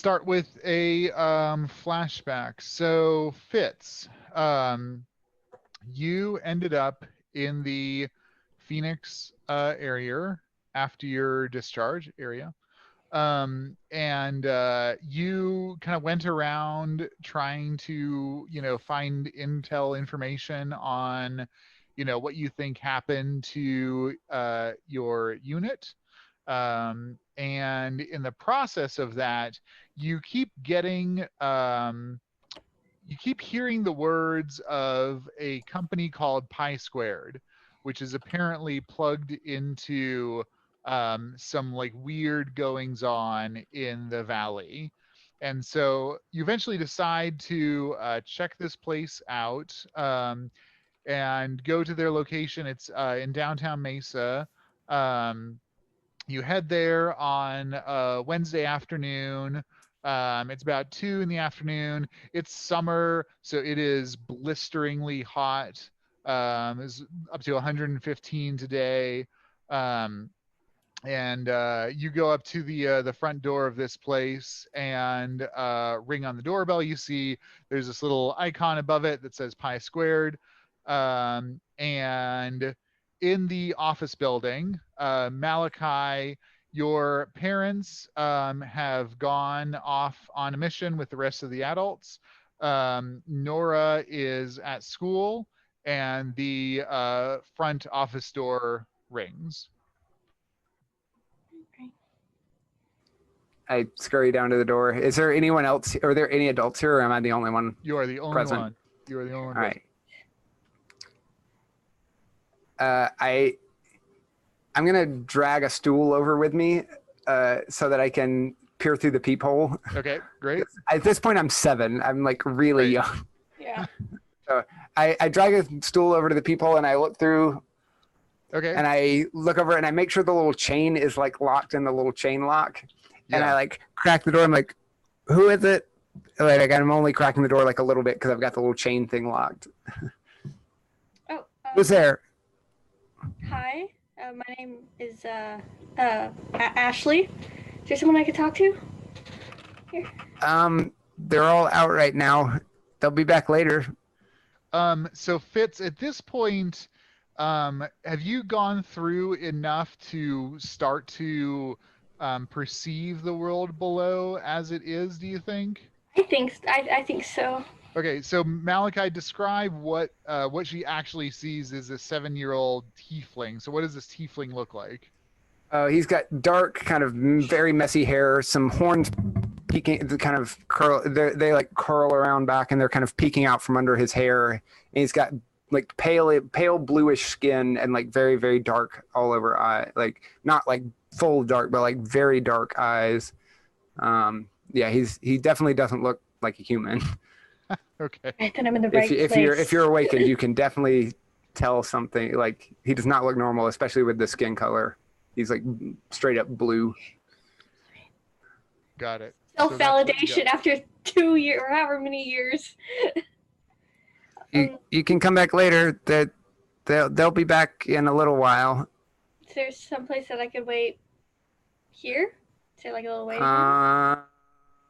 start with a flashback. So Fitz, you ended up in the Phoenix area after your discharge area. And you kind of went around trying to, find intel information on, what you think happened to your unit. And in the process of that, you keep getting you keep hearing the words of a company called Pi Squared, which is apparently plugged into some like weird goings on in the valley. And so you eventually decide to check this place out and go to their location. It's in downtown Mesa. Um, you head there on Wednesday afternoon. It's about 2 in the afternoon. It's summer, so it is blisteringly hot. It's up to 115 today. Um, and you go up to the front door of this place and ring on the doorbell. You see there's this little icon above it that says Pi Squared. And in the office building, Malachi, your parents have gone off on a mission with the rest of the adults. Norah is at school, and the front office door rings. I scurry down to the door. Is there anyone else? Are there any adults here, or am I the only one? You are the only present? one. You are the only one. All right. I'm gonna drag a stool over with me so that I can peer through the peephole. Okay, great. At this point, I'm 7. I'm like really young. Yeah. So I drag a stool over to the peephole and I look through. Okay. And I look over and I make sure the little chain is like locked in the little chain lock. Yeah. And I like crack the door. I'm like, who is it? Like I'm only cracking the door like a little bit because I've got the little chain thing locked. Oh. Who's there? Hi. My name is Ashley. Is there someone I could talk to? Here. They're all out right now. They'll be back later. So Fitz, at this point, have you gone through enough to start to perceive the world below as it is, do you think? I think so. Okay, so Malachi, describe what she actually sees as a 7-year-old tiefling. So what does this tiefling look like? He's got dark, kind of very messy hair, some horns peeking, kind of curl. They like curl around back, and they're kind of peeking out from under his hair. And he's got like pale bluish skin and like very, very dark all over eye, like not like full dark, but like very dark eyes. Yeah, he definitely doesn't look like a human. Okay. I think I'm in the right place. If you're awakened, you can definitely tell something. Like he does not look normal, especially with the skin color. He's like straight up blue. Got it. Self-validation after 2 years or however many years. You can come back later. They'll be back in a little while. Is there someplace that I could wait here? Is there like a little waiting room?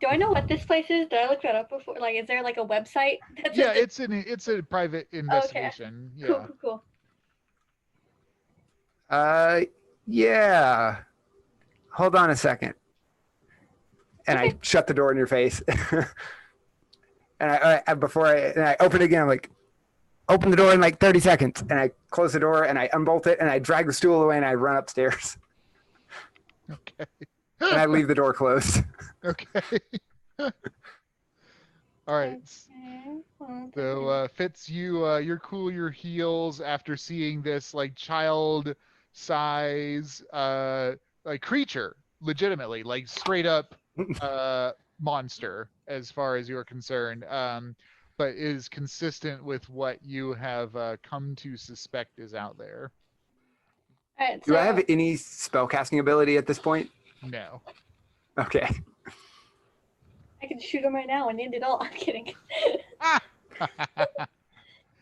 Do I know what this place is? Did I look that up before? Like, is there like a website? Yeah, it's a private investigation. Okay. Yeah. Cool. Yeah. Hold on a second. And okay. I shut the door in your face. And I open it again. I'm like, open the door in like 30 seconds. And I close the door and I unbolt it and I drag the stool away and I run upstairs. Okay. And I leave the door closed. Okay. All right. So Fitz, you're cool your heels after seeing this like child size like creature, legitimately, like straight up monster as far as you're concerned, but is consistent with what you have come to suspect is out there. Right, Do I have any spellcasting ability at this point? No. Okay. I can shoot him right now and end it all. I'm kidding.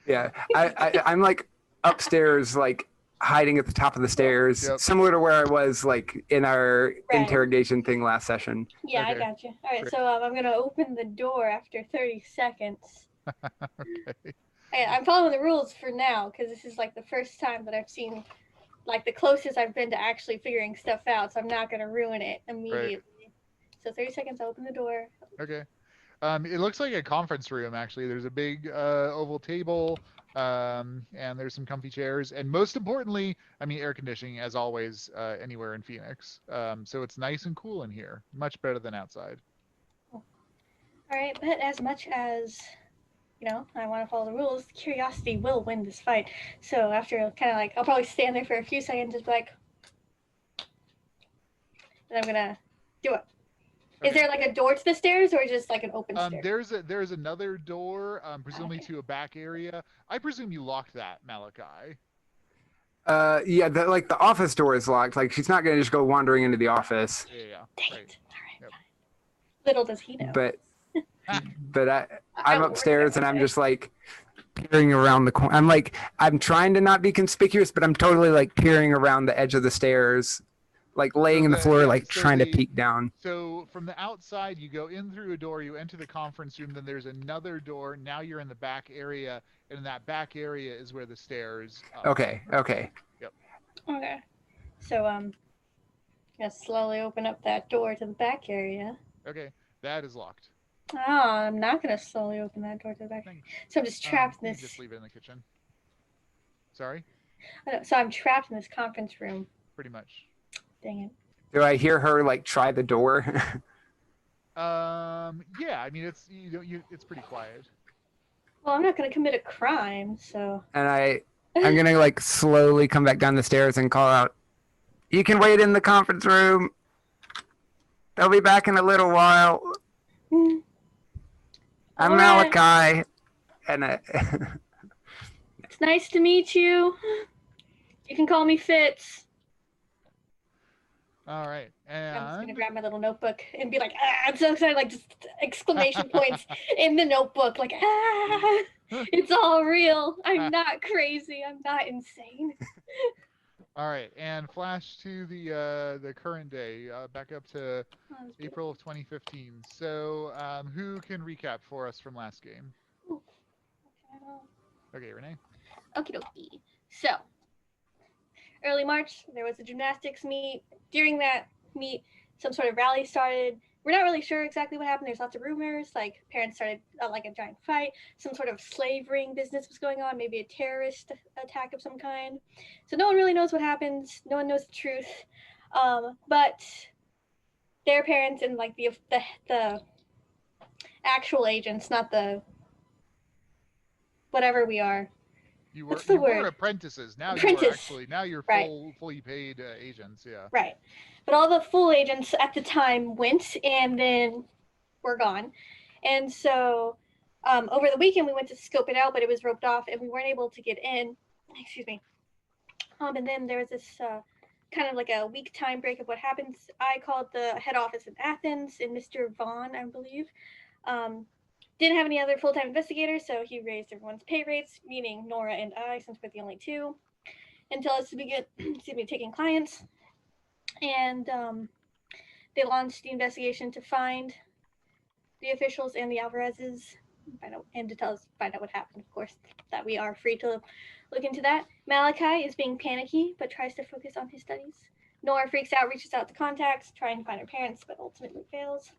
Yeah, I'm like upstairs, like hiding at the top of the stairs, similar to where I was like in our interrogation thing last session. Yeah, I got you. All right, so I'm gonna open the door after 30 seconds. Okay. I'm following the rules for now because this is like the first time that I've seen, like the closest I've been to actually figuring stuff out. So I'm not gonna ruin it immediately. Right. So 30 seconds. I'll open the door. Okay. It looks like a conference room, actually. There's a big oval table, and there's some comfy chairs. And most importantly, I mean, air conditioning, as always, anywhere in Phoenix. So it's nice and cool in here. Much better than outside. All right, but as much as, I want to follow the rules, curiosity will win this fight. So after kind of like, I'll probably stand there for a few seconds, just be like, and I'm going to do it. Okay. Is there like a door to the stairs or just like an open stair? There's another door, presumably to a back area. I presume you locked that, Malachi. Yeah, like the office door is locked. Like she's not gonna just go wandering into the office. Yeah. Dang it. All right. Yep. Little does he know. But I'm upstairs and I'm just like peering around the corner. I'm trying to not be conspicuous, but I'm totally like peering around the edge of the stairs. Like laying in the floor, trying to peek down. So from the outside, you go in through a door, you enter the conference room, then there's another door. Now you're in the back area, and in that back area is where the stairs are. Okay. Yep. Okay. So, gonna slowly open up that door to the back area. Okay, that is locked. Oh, I'm not gonna slowly open that door to the back. So I'm just trapped in this. Just leave it in the kitchen. Sorry? So I'm trapped in this conference room. Pretty much. Dang it. Do I hear her try the door? Yeah. I mean, it's pretty quiet. Well, I'm not gonna commit a crime, so. And I'm gonna slowly come back down the stairs and call out, "You can wait in the conference room. They'll be back in a little while." I'm Malachi, and it's nice to meet you. You can call me Fitz. All right. And I'm just gonna grab my little notebook and be like, I'm so excited, just exclamation points in the notebook, it's all real. I'm not crazy. I'm not insane. All right, and flash to the current day, back up to April of 2015. So, who can recap for us from last game? Ooh. Okay, Renee. Okie dokie. So, early March, there was a gymnastics meet. During that meet, some sort of rally started. We're not really sure exactly what happened. There's lots of rumors, parents started a giant fight. Some sort of slave ring business was going on, maybe a terrorist attack of some kind. So no one really knows what happens. No one knows the truth. But their parents and the actual agents, not the whatever we are. You were apprentices. Now you're fully paid agents. Yeah. Right. But all the full agents at the time went and then were gone. And so over the weekend we went to scope it out, but it was roped off and we weren't able to get in. Excuse me. And then there was this kind of like a week time break of what happens. I called the head office in Athens and Mr. Vaughn, I believe. Didn't have any other full-time investigators, so he raised everyone's pay rates, meaning Norah and I, since we're the only two, and tell us to begin taking clients. And they launched the investigation to find the officials and the Alvarezes, and to find out what happened, of course, that we are free to look into that. Malachi is being panicky, but tries to focus on his studies. Norah freaks out, reaches out to contacts, trying to find her parents, but ultimately fails.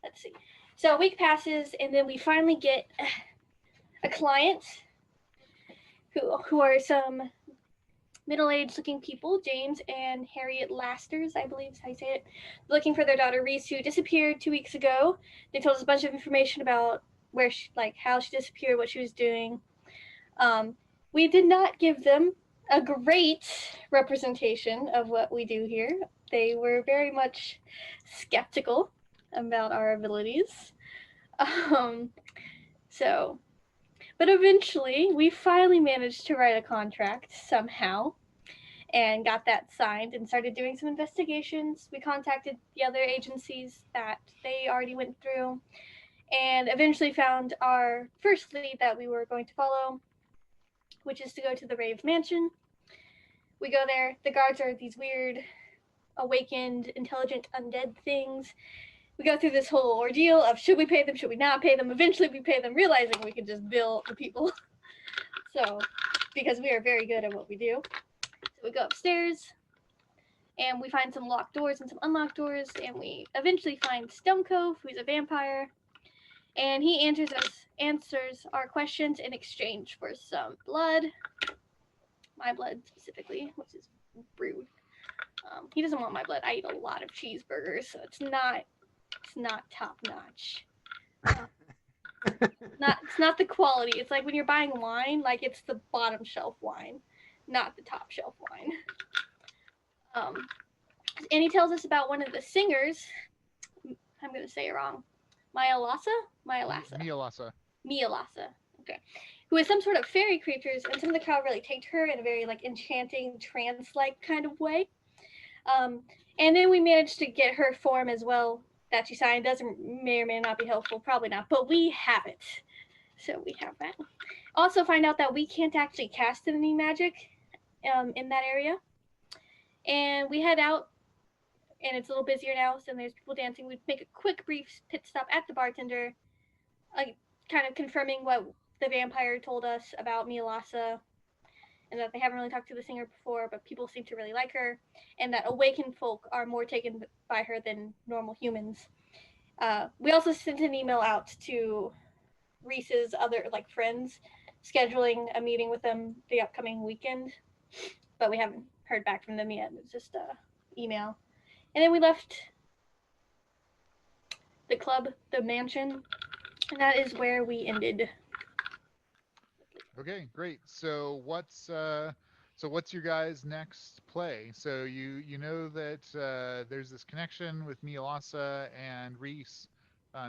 Let's see. So a week passes, and then we finally get a client who are some middle-aged looking people, James and Harriet Lasters, I believe is how you say it, looking for their daughter Reese, who disappeared 2 weeks ago. They told us a bunch of information about where she, how she disappeared, what she was doing. We did not give them a great representation of what we do here. They were very much skeptical about our abilities. But eventually we finally managed to write a contract somehow and got that signed and started doing some investigations. We contacted the other agencies that they already went through and eventually found our first lead that we were going to follow, which is to go to the Rave Mansion. We go there. The guards are these weird, awakened, intelligent, undead things. We go through this whole ordeal of should we pay them, should we not pay them. Eventually we pay them, realizing we can just bill the people. So, because we are very good at what we do. So we go upstairs, and we find some locked doors and some unlocked doors, and we eventually find Stone Cove, who's a vampire, and he answers our questions in exchange for some blood. My blood specifically, which is rude. He doesn't want my blood. I eat a lot of cheeseburgers, so it's not top notch. It's not the quality. It's like when you're buying wine, like it's the bottom shelf wine, not the top shelf wine. And he tells us about one of the singers. I'm gonna say it wrong. Mialassa. Okay. Who is some sort of fairy creatures, and some of the crowd really take her in a very like enchanting, trance-like kind of way. And then we managed to get her form as well that she signed. May or may not be helpful, probably not, but we have it. So we have that. Also find out that we can't actually cast any magic in that area. And we head out, and it's a little busier now, so there's people dancing. We make a quick, brief pit stop at the bartender, kind of confirming what the vampire told us about Mialassa, and that they haven't really talked to the singer before, but people seem to really like her, and that awakened folk are more taken by her than normal humans. We also sent an email out to Reese's other friends, scheduling a meeting with them the upcoming weekend, but we haven't heard back from them yet. It's just email. And then we left the club, the mansion, and that is where we ended. Okay, great. So what's your guys' next play? So you know that there's this connection with Mialassa and Reese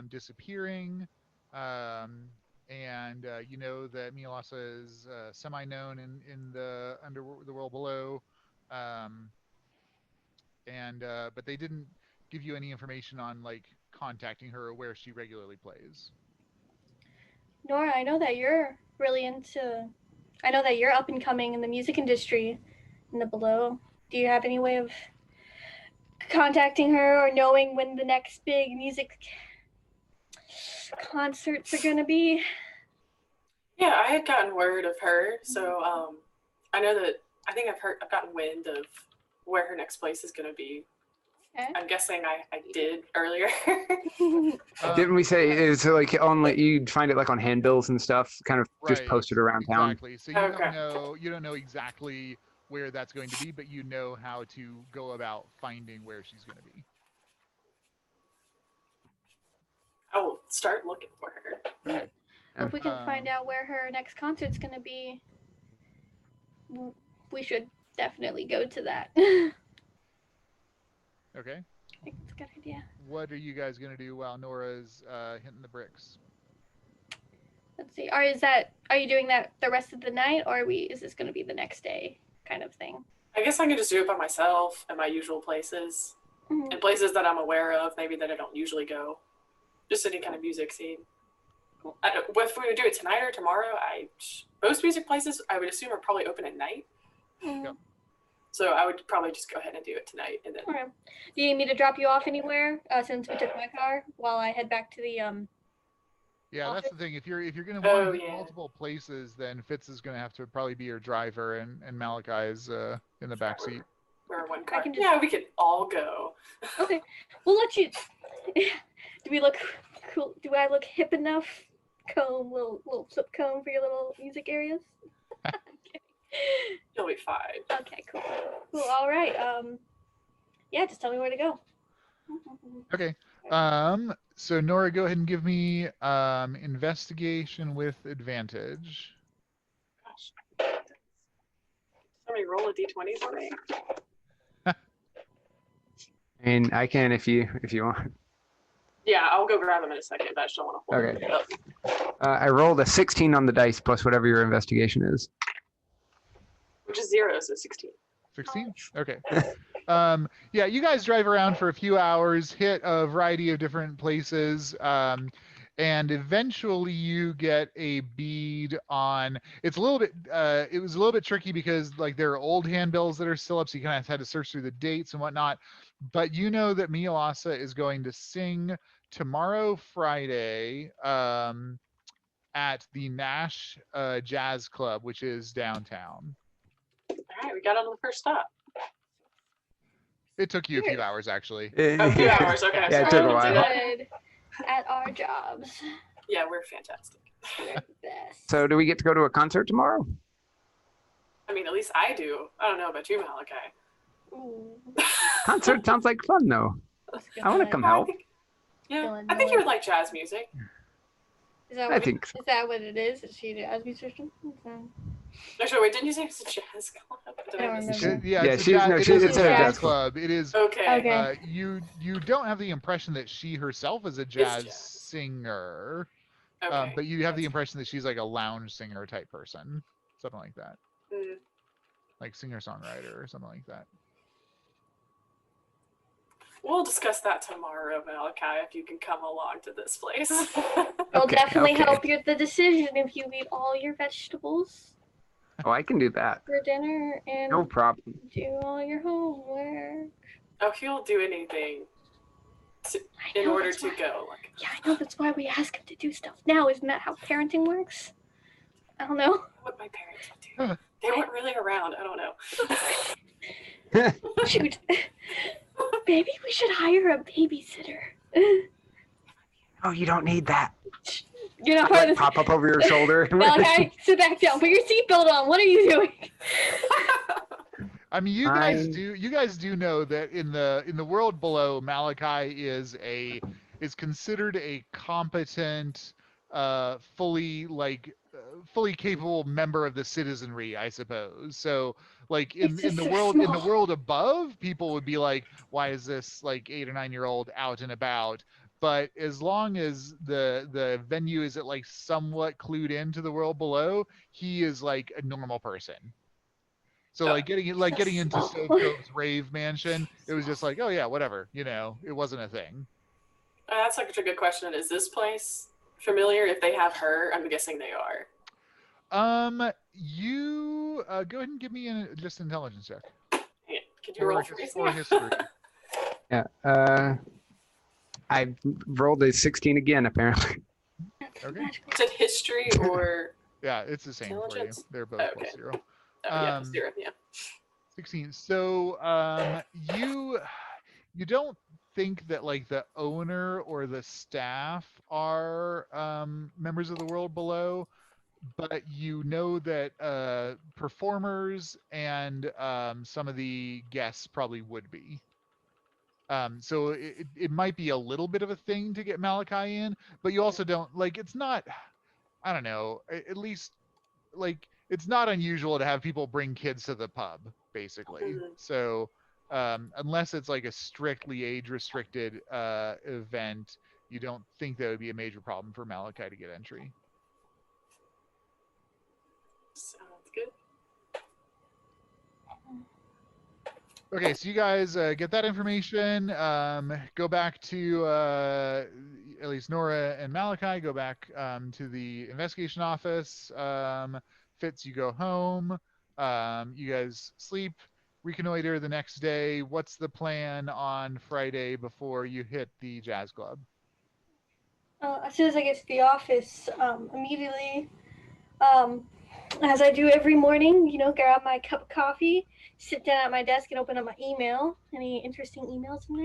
disappearing, and you know that Mialassa is semi-known in the world below, but they didn't give you any information on contacting her or where she regularly plays. Norah, I know that you're up and coming in the music industry in the below. Do you have any way of contacting her or knowing when the next big music concerts are going to be? Yeah, I had gotten word of her, so I know that I've gotten wind of where her next place is going to be. Okay. I'm guessing I did earlier. Didn't we say it's you'd find it on handbills and stuff, kind of just posted around town? Exactly. So you don't know exactly where that's going to be, but you know how to go about finding where she's going to be. I will start looking for her. Okay. If we can find out where her next concert's going to be, we should definitely go to that. Okay. I think it's a good idea. What are you guys going to do while Nora's hitting the bricks? Let's see. Are you doing that the rest of the night, or is this going to be the next day kind of thing? I guess I can just do it by myself at my usual places, and places that I'm aware of, maybe that I don't usually go. Just any kind of music scene. Cool. If we would do it tonight or tomorrow, most music places I would assume are probably open at night. Yep. So I would probably just go ahead and do it tonight, and then. Okay. Do you need me to drop you off anywhere since we took my car while I head back to the Yeah, office? that's the thing. If you're going to want to do multiple places, then Fitz is going to have to probably be your driver, and Malachi is in the back seat. Or one car. Yeah, we could all go. Okay, we'll let you. Do we look cool? Do I look hip enough? Little flip comb for your little music areas. Okay. You'll be fine. Okay, cool. All right. Yeah, just tell me where to go. Okay. So Norah, go ahead and give me investigation with advantage. Gosh. Somebody roll a d20 for me. And I can if you want. Yeah, I'll go grab them in a second, but I just don't want to hold it up. I rolled a 16 on the dice plus whatever your investigation is. Which is 0, so 16. 16? Okay. Yeah, you guys drive around for a few hours, hit a variety of different places, and and eventually you get a bead on. It's a little bit. It was a little bit tricky because like there are old handbills that are still up, so you kind of had to search through the dates and whatnot. But you know that Mialassa is going to sing tomorrow, Friday, at the Nash Jazz Club, which is downtown. All right, we got on the first stop. It took you a few hours, actually. A few hours, okay. Yeah, it We're took a while. good at our jobs. Yeah, we're fantastic. We're the best. So do we get to go to a concert tomorrow? I mean, at least I do. I don't know about you, Malachi. Ooh. Concert sounds like fun, though. I want to come help. I think you would like jazz music. Is that I what think so. Is that what it is? Is she a jazz musician? Actually, wait, didn't you say it's a jazz club? Did I don't miss remember. Yeah, Yeah, it's a she's- jazz, no, it she's- is it's a a jazz jazz club. It is. Okay. Okay. You don't have the impression that she herself is a jazz jazz. singer, Okay. but you have the impression that she's like a lounge singer type person, something like that, Mm. like singer-songwriter or something like that. We'll discuss that tomorrow, Malachi, if you can come along to this place. It'll Okay, definitely okay. help the decision if you eat all your vegetables Oh, I can do that. for dinner and No problem. do all your homework. Oh, he'll do anything I in know, order that's to why- go. Like, Yeah, I know. That's why we ask him to do stuff now. Isn't that how parenting works? I don't know. what my parents would do. They weren't really around. I don't know. Shoot. Maybe we should hire a babysitter. Oh, you don't need that. You're not part Like, of this. pop up over your shoulder. Malachi, sit back down. Put your seatbelt on. What are you doing? I mean, you guys do know that in the world below, Malachi is considered a competent, fully capable member of the citizenry, I suppose. So like in It's just the so world small. above, people would be like, why is this like 8 or 9 year old out and about? But as long as the venue is like somewhat clued into the world below, he is like a normal person. So like getting into Stove Cove's rave mansion, it was just like, oh yeah, whatever, it wasn't a thing. That's such a good question. Is this place familiar? If they have her, I'm guessing they are. You go ahead and give me just an intelligence check. Yeah. Could you roll for me? Or history. Yeah. I rolled a 16 again, apparently. Okay. Is it history or? Yeah, it's the same for you. Intelligence? They're both Okay. plus 0. Oh, yeah, 0. Yeah. 16. So you don't think that like the owner or the staff are members of the world below, but you know that performers and some of the guests probably would be. So it might be a little bit of a thing to get Malachi in, but you also don't like, it's not, I don't know, at least like it's not unusual to have people bring kids to the pub, basically. Mhm. So unless it's like a strictly age restricted event, you don't think that would be a major problem for Malachi to get entry. Sounds good. Okay, so you guys get that information. Go back to at least Norah and Malachi. Go back to the investigation office. Fitz, you go home. You guys sleep. Reconnoiter the next day. What's the plan on Friday before you hit the jazz club? As soon as I get to the office, immediately, as I do every morning, grab my cup of coffee, sit down at my desk, and open up my email. Any interesting emails in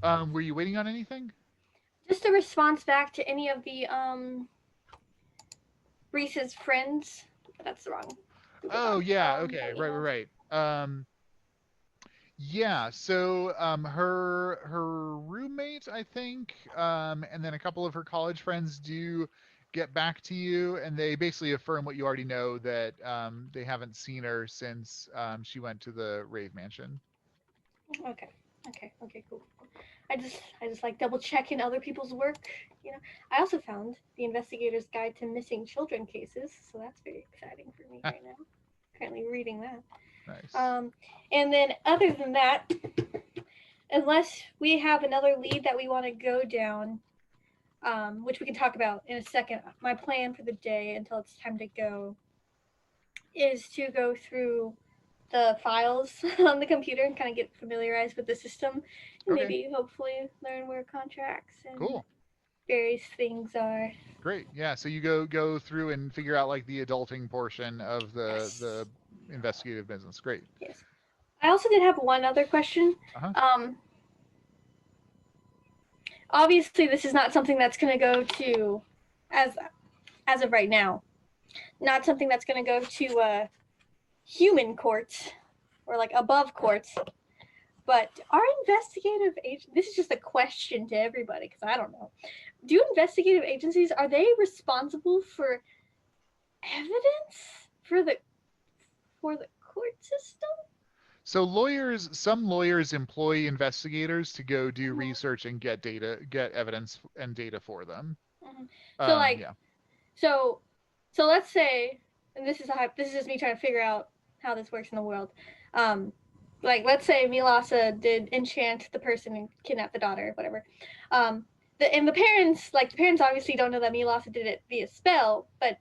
there? Were you waiting on anything? Just a response back to any of the Reese's friends. That's the wrong. Oh yeah, okay, right. Yeah, so her roommate, I think, and then a couple of her college friends do get back to you, and they basically affirm what you already know, that they haven't seen her since she went to the rave mansion. Okay, cool. I just like double checking other people's work. I also found the Investigator's Guide to Missing Children cases, so that's very exciting for me right now. Currently reading that. Nice. And then other than that, unless we have another lead that we want to go down, which we can talk about in a second. My plan for the day until it's time to go is to go through the files on the computer and kind of get familiarized with the system and maybe hopefully learn where contracts and various things are. Great. Yeah. So you go through and figure out like the adulting portion of the investigative business. Great. Yes. I also did have one other question. Obviously, this is not something that's going to go to, as of right now, not something that's going to go to human courts or like above courts. But are investigative agents? This is just a question to everybody because I don't know. Do investigative agencies, are they responsible for evidence for the court system? So some lawyers employ investigators to go do research and get evidence and data for them. So let's say, and this is just me trying to figure out how this works in the world. Like let's say Mialassa did enchant the person and kidnap the daughter, whatever. The parents obviously don't know that Mialassa did it via spell, but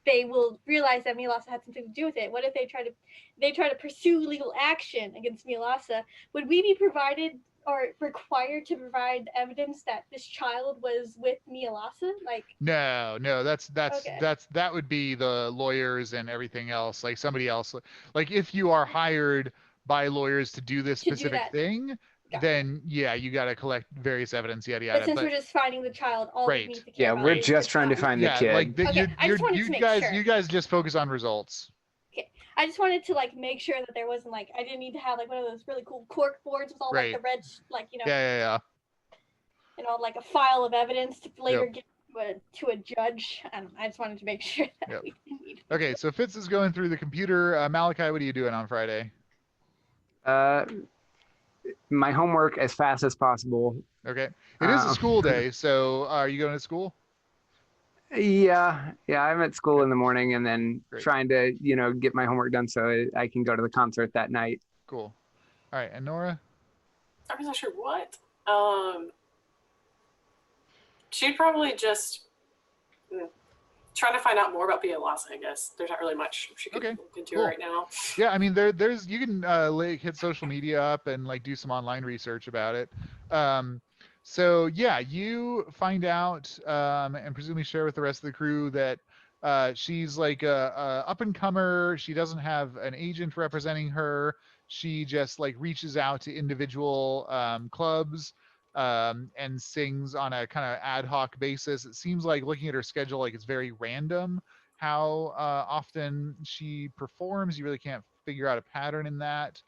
they will realize that Mialassa had something to do with it. What if they try to pursue legal action against Mialassa? Would we be provided or required to provide evidence that this child was with Mialassa? Like no, that would be the lawyers and everything else. Like somebody else, like if you are hired by lawyers to do this specific thing, then yeah, you got to collect various evidence, yada yada. But since we're just finding the child, all we need to care about we're just trying to find the kid. Like you guys just focus on results. Okay, I just wanted to like make sure that there wasn't like I didn't need to have like one of those really cool cork boards with all like the red Yeah. You know, like a file of evidence to later give to a judge. I just wanted to make sure that we didn't need. Okay, so Fitz is going through the computer. Malachi, what are you doing on Friday? My homework as fast as possible. Okay. It is a school day, so are you going to school? Yeah, I'm at school in the morning and then trying to, get my homework done so I can go to the concert that night. Cool. All right, and Norah? I was not sure what. She'd probably just trying to find out more about Mialassa, I guess. There's not really much she could look into right now. Yeah, I mean, there's you can hit social media up and like do some online research about it. So yeah, you find out and presumably share with the rest of the crew that she's like a up and comer. She doesn't have an agent representing her. She just like reaches out to individual clubs and sings on a kind of ad hoc basis. It seems like looking at her schedule, like it's very random how often she performs. You really can't figure out a pattern in that.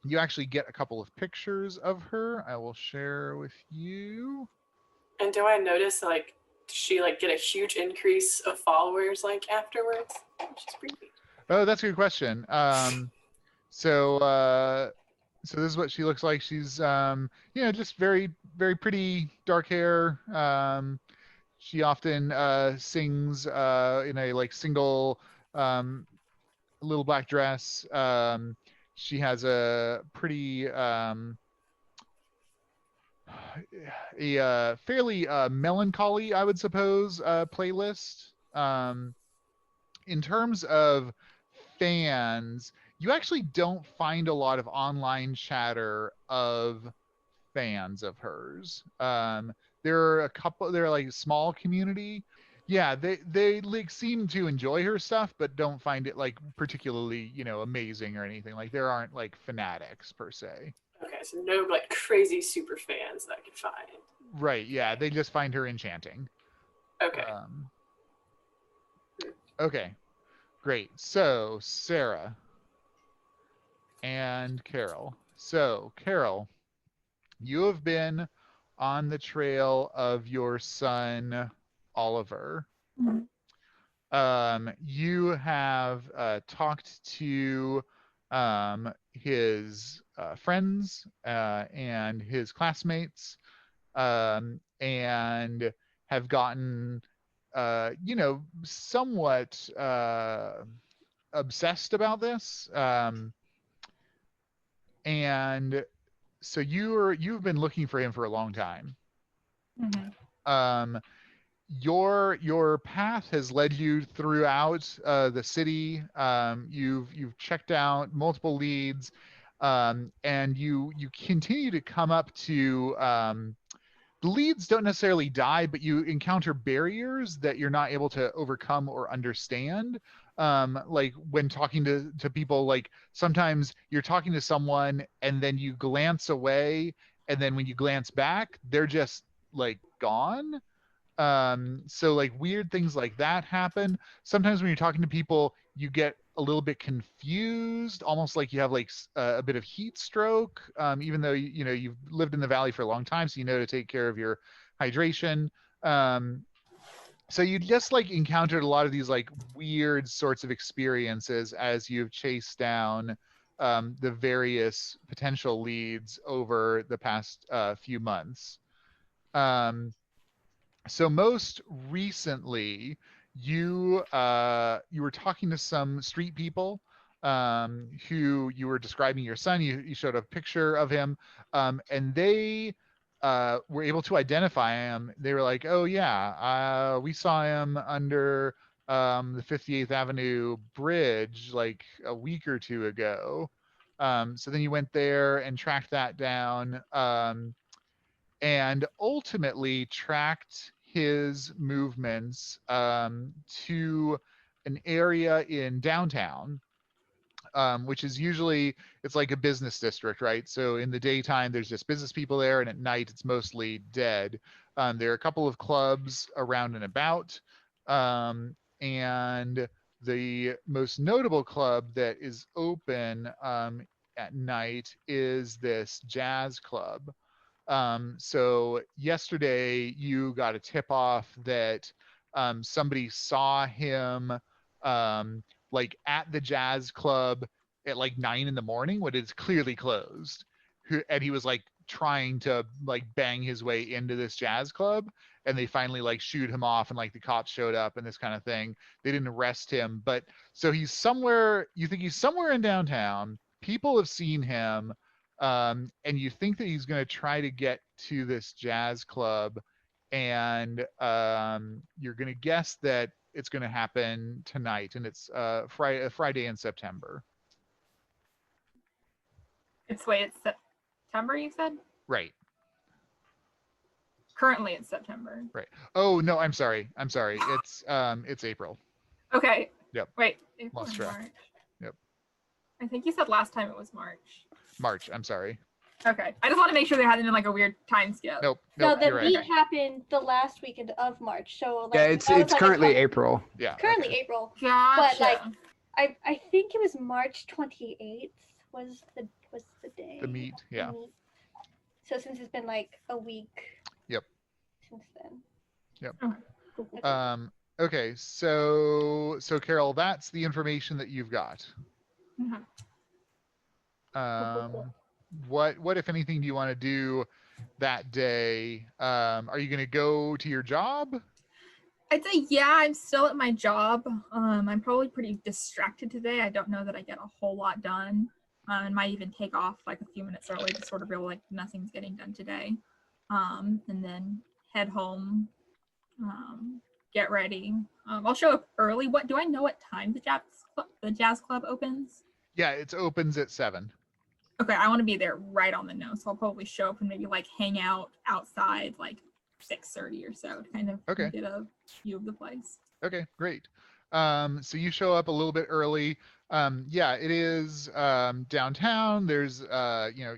You actually get a couple of pictures of her. I will share with you. And do I notice like does she like get a huge increase of followers like afterwards? Which is creepy. Oh, that's a good question. So this is what she looks like. She's just very, very pretty, dark hair. She often sings in a like single little black dress. She has a pretty fairly melancholy, I would suppose, playlist. In terms of fans, you actually don't find a lot of online chatter of fans of hers. There are like a small community. Yeah, they like seem to enjoy her stuff, but don't find it like particularly, amazing or anything. Like there aren't like fanatics per se. Okay, so no like crazy super fans that I could find. Right, yeah, they just find her enchanting. Okay. Okay, great. So Sara and Carol. So Carol, you have been on the trail of your son Oliver. You have talked to his friends and his classmates, and have gotten somewhat obsessed about this. And so you've been looking for him for a long time. Um, your path has led you throughout the city. You've checked out multiple leads, and you continue to come up to the leads don't necessarily die, but you encounter barriers that you're not able to overcome or understand. Like when talking to people, like sometimes you're talking to someone and then you glance away, and then when you glance back, they're just like gone. So like weird things like that happen. Sometimes when you're talking to people, you get a little bit confused, almost like you have like a bit of heat stroke, even though you know you've lived in the valley for a long time, so you know to take care of your hydration. So you just like encountered a lot of these like weird sorts of experiences as you've chased down the various potential leads over the past few months. So most recently, you were talking to some street people, who you were describing your son. You showed a picture of him, and they were able to identify him. They were like, "Oh yeah, we saw him under the 58th Avenue Bridge like a week or two ago." So then you went there and tracked that down. And ultimately tracked his movements to an area in downtown, which is usually it's like a business district, right? So in the daytime, there's just business people there, and at night, it's mostly dead. There are a couple of clubs around and about, and the most notable club that is open at night is this jazz club. So yesterday you got a tip off that somebody saw him um, like at the jazz club at like 9 in the morning when it's clearly closed. And he was like trying to like bang his way into this jazz club, and they finally like shoot him off, and like the cops showed up and this kind of thing. They didn't arrest him, but so he's somewhere, you think he's somewhere in downtown. People have seen him, and you think that he's going to try to get to this jazz club, and you're going to guess that it's going to happen tonight, and it's Friday in September. It's September, you said? Right. Currently it's September. Right. Oh no, I'm sorry. It's April. Okay. Yep. Wait, April Lost or track. March? Yep. I think you said last time it was March. March. I'm sorry. Okay. I just want to make sure there hasn't been like a weird time skip. Nope. No, the you're right. meet happened the last weekend of March. So like, Yeah, that it's was, like, currently April. Yeah. Currently Okay. April. Gotcha. But like I think it was March 28th was the day. The meet. Yeah. The meet. So since it's been like a week. Yep. Since then. Yep. Okay, cool. Okay, so Carol, that's the information that you've got. Mhm. Cool. What if anything do you want to do that day? Are you going to go to your job? I'd say yeah, I'm still at my job. I'm probably pretty distracted today. I don't know that I get a whole lot done. And might even take off like a few minutes early to sort of feel like nothing's getting done today. And then head home, get ready. I'll show up early. What do I know what time the jazz club opens? Yeah, it opens at 7. Okay, I want to be there right on the nose, so I'll probably show up and maybe like hang out outside like 6:30 or so to kind of get a view of the place. Okay, great. So you show up a little bit early. Yeah, it is downtown. There's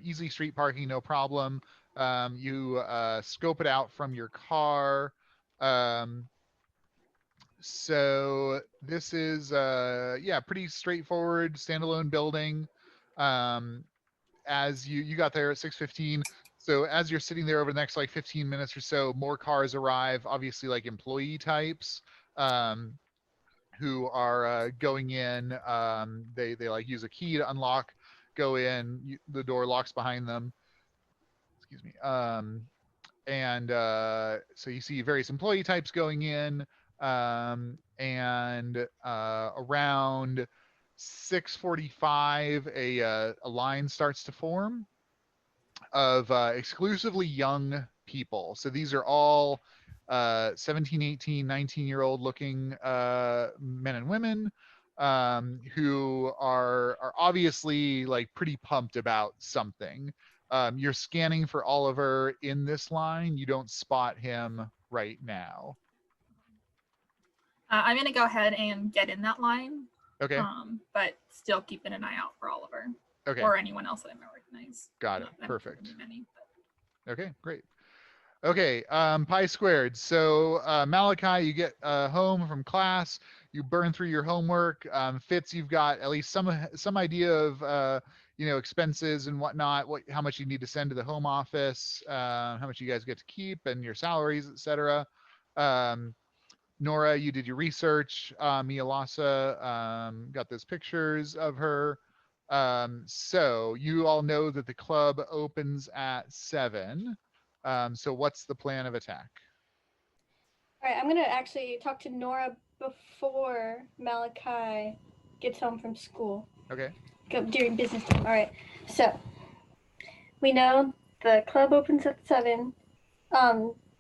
easy street parking, no problem. You scope it out from your car. So this is pretty straightforward standalone building. As you got there at 6:15. So as you're sitting there over the next like 15 minutes or so, more cars arrive, obviously like employee types, who are going in. They like use a key to unlock, go in, the door locks behind them. Excuse me. And so you see various employee types going in, and around 6:45, a line starts to form of exclusively young people. So these are all 17, 18, 19-year-old looking men and women who are obviously like pretty pumped about something. You're scanning for Oliver in this line. You don't spot him right now. I'm gonna go ahead and get in that line. Okay. But still keeping an eye out for Oliver. Okay. Or anyone else that I might recognize. Got it. Not Perfect. many, Okay, great. Okay, pi squared. So Malachi, you get home from class, you burn through your homework. Fitz, you've got at least some idea of expenses and whatnot, how much you need to send to the home office, how much you guys get to keep, and your salaries, etc. Norah, you did your research. Mialassa got those pictures of her. So you all know that the club opens at 7. So what's the plan of attack? All right, I'm gonna actually talk to Norah before Malachi gets home from school. Okay. During business time. All right. So we know the club opens at 7.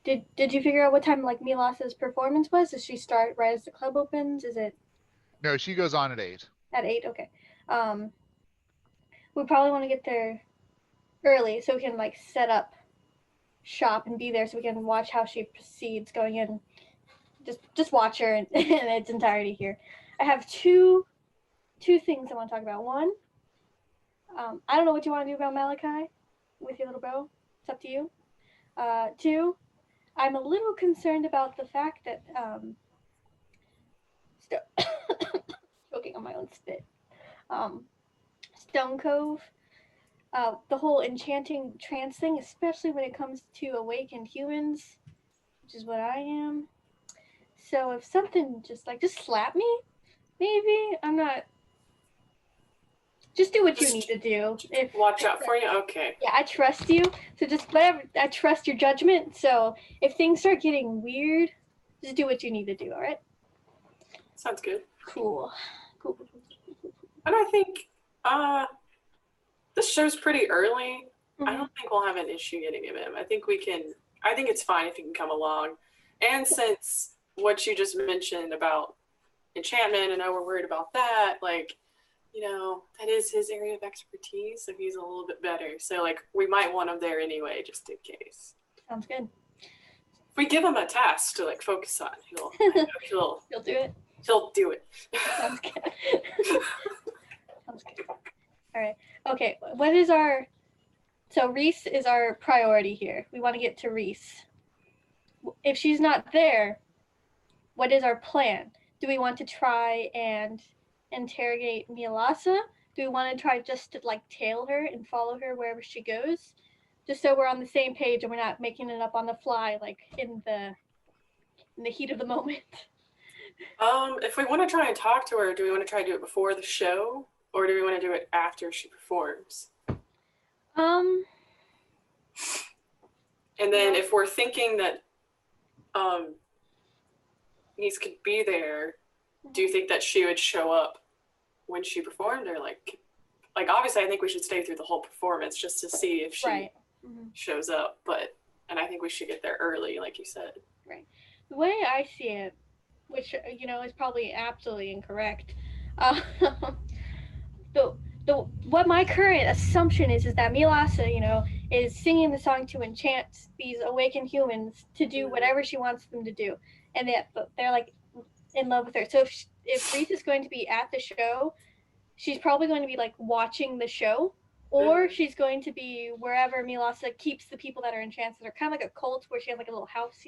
Did you figure out what time like Mialassa's performance was? Does she start right as the club opens? Is it? No, she goes on at 8. At 8, okay. We probably want to get there early so we can like set up shop and be there so we can watch how she proceeds going in. Just watch her in its entirety here. I have two things I want to talk about. One, I don't know what you want to do about Malachi with your little bro. It's up to you. 2, I'm a little concerned about the fact that choking on my own spit. Stone Cove, the whole enchanting trance thing, especially when it comes to awakened humans, which is what I am. So if something just slap me, maybe. I'm not. Just do what you need to do. Watch out for you. Okay. Yeah, I trust you. So just whatever. I trust your judgment. So if things start getting weird, just do what you need to do. All right. Sounds good. Cool. And I think this show's pretty early. Mm-hmm. I don't think we'll have an issue getting him in. I think it's fine if he can come along. And since what you just mentioned about enchantment and we're worried about that, that is his area of expertise, so he's a little bit better. So we might want him there anyway, just in case. Sounds good. If we give him a task to focus on, he'll do it. He'll do it. Sounds good. Sounds good. All right. Okay. What is so Reese is our priority here. We want to get to Reese. If she's not there, what is our plan? Do we want to try and interrogate Mialassa? Do we want to try just to tail her and follow her wherever she goes? Just so we're on the same page and we're not making it up on the fly, in the heat of the moment. If we want to try and talk to her, do we want to try to do it before the show, or do we want to do it after she performs? And then if we're thinking that Unease could be there, do you think that she would show up when she performed, or obviously I think we should stay through the whole performance just to see if she shows up, and I think we should get there early, like you said. Right. The way I see it, which is probably absolutely incorrect, what my current assumption is that Mialassa, is singing the song to enchant these awakened humans to do whatever she wants them to do, and that they're in love with her. So if Reese is going to be at the show, she's probably going to be watching the show, or she's going to be wherever Mialassa keeps the people that are enchanted. They're kind of like a cult where she has a little house,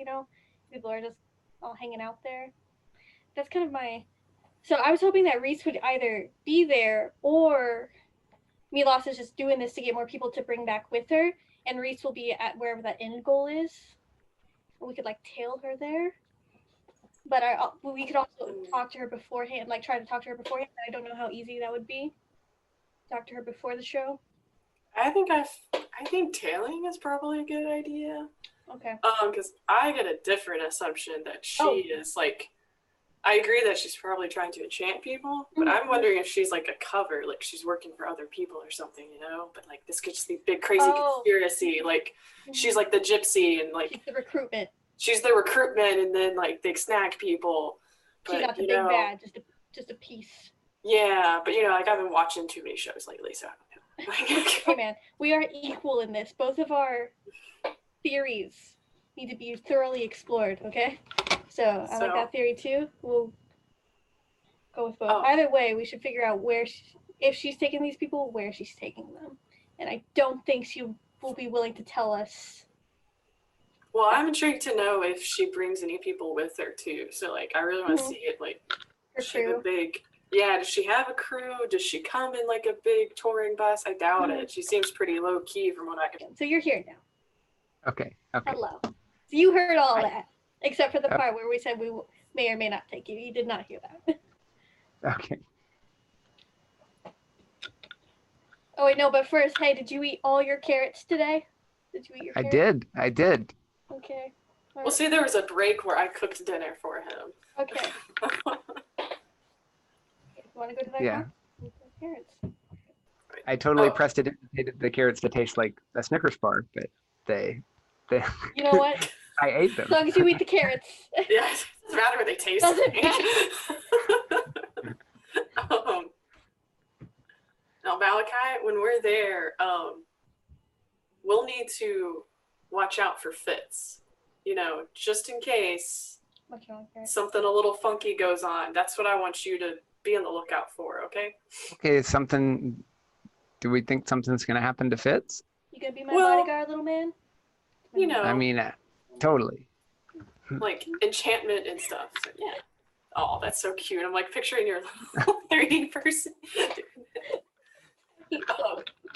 people are just all hanging out there. That's kind of so I was hoping that Reese would either be there, or Mialassa's just doing this to get more people to bring back with her, and Reese will be at wherever that end goal is. We could tail her there. But we could also talk to her beforehand, try to talk to her beforehand. I don't know how easy that would be. Talk to her before the show. I think tailing is probably a good idea. Okay. Because I get a different assumption that she is I agree that she's probably trying to enchant people, but I'm wondering if she's like a cover, like she's working for other people or something, you know? But like this could just be big crazy conspiracy. Like she's like the gypsy and like she's the recruitment. She's the recruitment, and then like they snag people. But, she's not the big bad, just a piece. Yeah, but like I've been watching too many shows lately, so I don't know. Hey man, we are equal in this. Both of our theories need to be thoroughly explored, okay? So I like that theory too. We'll go with both. Either way, we should figure out if she's taking these people, where she's taking them. And I don't think she will be willing to tell us. Well, I'm intrigued to know if she brings any people with her too. So like, I really want to see it. Like, her crew. Does she have a crew? Does she come in like a big touring bus? I doubt it. She seems pretty low key from what I can. So you're here now. Okay. Hello. So you heard all that, except for the part where we said we may or may not take you. You did not hear that. Okay. Oh wait, no. But first, hey, did you eat all your carrots today? Did you eat your carrots? I did. Okay. Well, see, there was a break where I cooked dinner for him. Okay. You want to go to that? Yeah. Carrots. I totally prestidigitated the carrots to taste like a Snickers bar, but they You know what? I ate them. As long as you eat the carrots. Yeah, it doesn't matter what they taste like. Now, Malachi, when we're there, we'll need to watch out for Fitz. Just in case something a little funky goes on. That's what I want you to be on the lookout for, okay? Okay, do we think something's going to happen to Fitz? You gonna be my bodyguard, little man? I mean, totally. Like enchantment and stuff. So, yeah. Oh, that's so cute. I'm like picturing your little 3D person.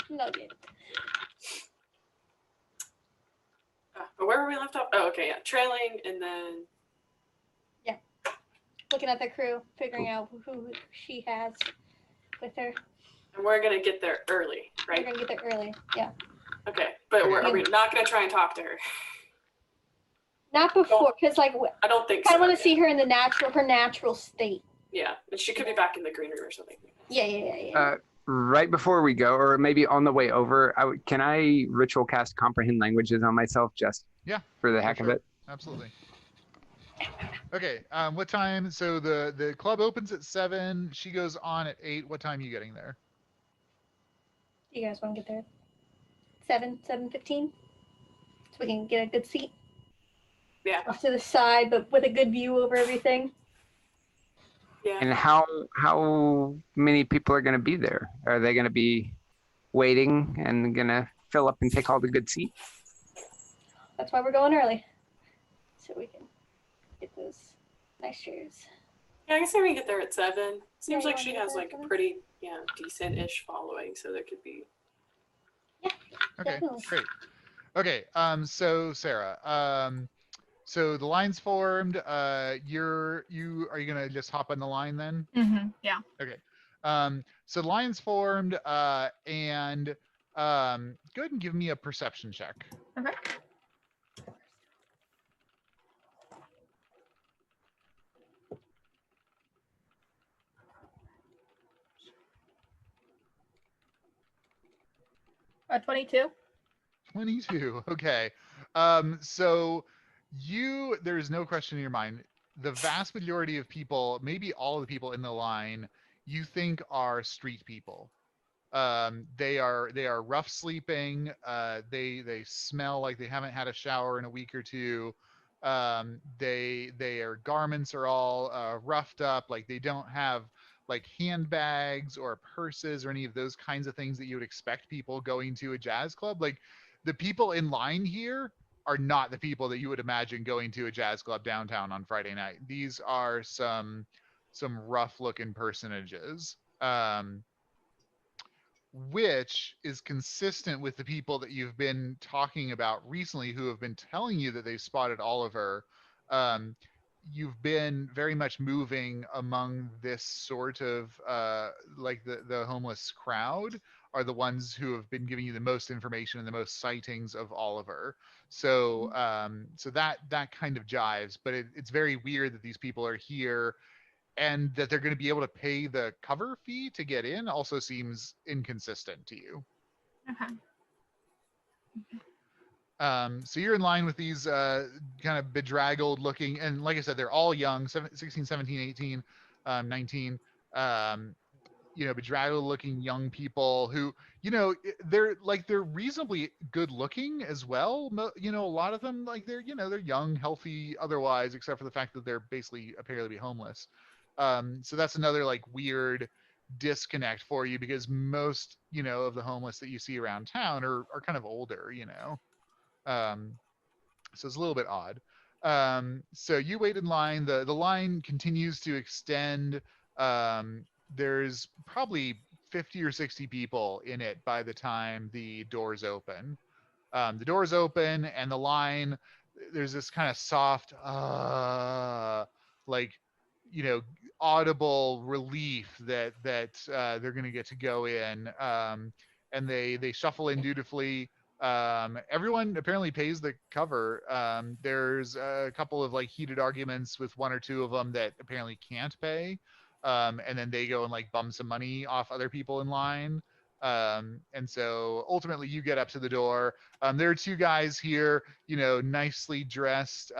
Love it. But where were we left off? Oh, okay, yeah. Trailing and then... Yeah. Looking at the crew, figuring out who she has with her. And we're going to get there early, right? We're going to get there early, yeah. Okay, but are we not going to try and talk to her? Not before, because like... I don't think so. I want to see her in her natural state. Yeah, and she could be back in the green room or something. Yeah. Right before we go, or maybe on the way over, can I ritual cast comprehend languages on myself just for the heck of it? Absolutely. Okay, what time? So the club opens at 7. She goes on at 8. What time are you getting there? You guys want to get there? 7:15, so we can get a good seat. Yeah. Off to the side, but with a good view over everything. Yeah. And how many people are going to be there? Are they going to be waiting and going to fill up and take all the good seats? That's why we're going early, so we can get those nice chairs. Yeah, I guess we can get there at 7. Seems like she has like a pretty decent-ish following, so there could be. Yeah. Okay, definitely. great. Okay, so Sara, so the line's formed. Are you gonna just hop on the line then? Mm-hmm. Yeah. Okay. So the line's formed, and go ahead and give me a perception check. Okay. A 22. 22. Okay. So there's no question in your mind. The vast majority of people, maybe all of the people in the line, you think are street people. They are rough sleeping. They smell like they haven't had a shower in a week or two. Their garments are all roughed up. Like they don't have like handbags or purses or any of those kinds of things that you would expect people going to a jazz club. Like the people in line here are not the people that you would imagine going to a jazz club downtown on Friday night. These are some rough looking personages. Which is consistent with the people that you've been talking about recently who have been telling you that they've spotted Oliver. You've been very much moving among this sort of like the homeless crowd. are the ones who have been giving you the most information and the most sightings of Oliver. So so that kind of jives, but it's very weird that these people are here and that they're going to be able to pay the cover fee to get in also seems inconsistent to you. Okay. So you're in line with these kind of bedraggled looking, and like I said, they're all young, 16, 17, 18, 19, bedraggled looking young people who, they're reasonably good looking as well. A lot of them, like they're young, healthy otherwise, except for the fact that they're basically appear to be homeless. So that's another like weird disconnect for you because most, of the homeless that you see around town are kind of older, so it's a little bit odd. So you wait in line. The line continues to extend. There's probably 50 or 60 people in it by the time the doors open. The doors open and the line, there's this kind of soft, like, audible relief that they're going to get to go in. And they shuffle in dutifully. Everyone apparently pays the cover. There's a couple of like heated arguments with one or two of them that apparently can't pay. And then they go and like bum some money off other people in line. And so ultimately you get up to the door. There are two guys here, nicely dressed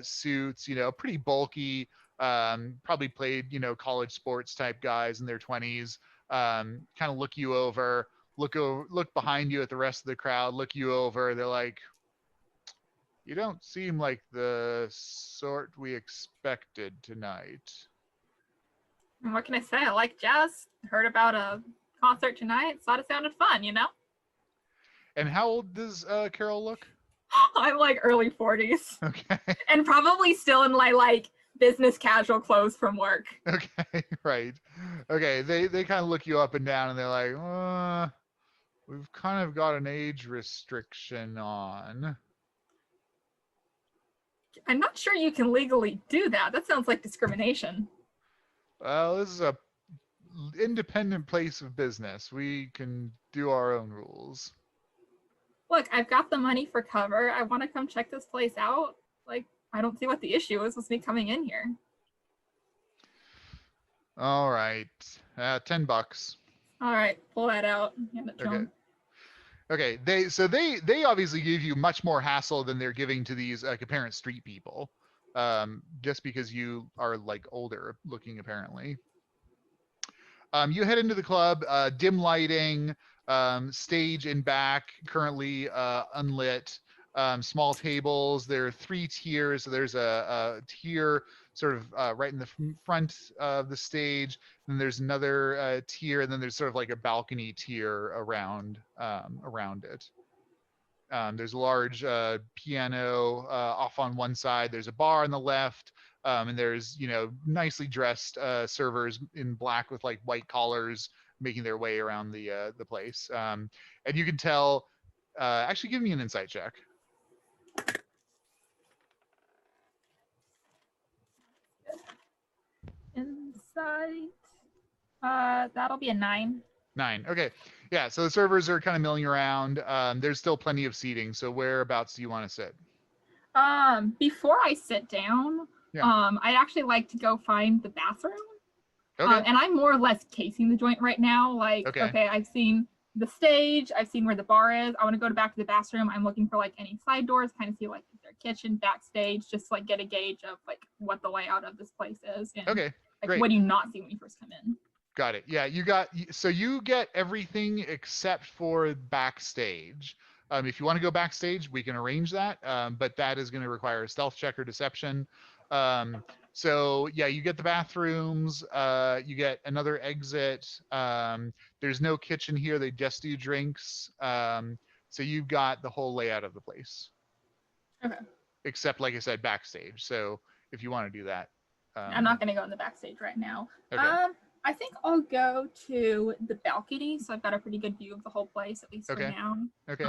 suits, pretty bulky, probably played, college sports type guys in their 20s, kind of look you over, look behind you at the rest of the crowd, look you over. They're like, you don't seem like the sort we expected tonight. And what can I say? I like jazz. Heard about a concert tonight. Thought it sounded fun, And how old does Carol look? I'm like early 40s. Okay. And probably still in my like business casual clothes from work. Okay, right. Okay, they kind of look you up and down and they're like, we've kind of got an age restriction on. I'm not sure you can legally do that. That sounds like discrimination. Well, this is a independent place of business. We can do our own rules. Look, I've got the money for cover. I want to come check this place out. Like, I don't see what the issue is with me coming in here. All right. $10. All right, pull that out. Hand it to him. Okay. They obviously give you much more hassle than they're giving to these apparent street people. Just because you are like older looking apparently. You head into the club, dim lighting, stage in back, currently unlit, small tables. There are 3 tiers. So there's a tier sort of right in the front of the stage. Then there's another tier, and then there's sort of like a balcony tier around it. There's a large piano off on one side. There's a bar on the left. And there's, nicely dressed servers in black with like white collars making their way around the place. And you can tell, actually give me an insight check. Insight. That'll be a 9. 9. Okay. Yeah. So the servers are kind of milling around. There's still plenty of seating. So whereabouts do you want to sit? Before I sit down, I'd actually like to go find the bathroom. Okay. And I'm more or less casing the joint right now. Like, okay, I've seen the stage, I've seen where the bar is. I want to go back to the bathroom. I'm looking for like any side doors, kind of see like their kitchen, backstage, just like get a gauge of like what the layout of this place is. And, okay. Like, great. what do you not see when you first come in? Got it. Yeah, you get everything except for backstage. If you want to go backstage, we can arrange that, but that is going to require a stealth check or deception. So yeah, you get the bathrooms, you get another exit. There's no kitchen here. They just do drinks. So you've got the whole layout of the place. Okay. Except, like I said, backstage. So if you want to do that. I'm not going to go in the backstage right now. Okay. I think I'll go to the balcony, so I've got a pretty good view of the whole place, at least from down. Okay.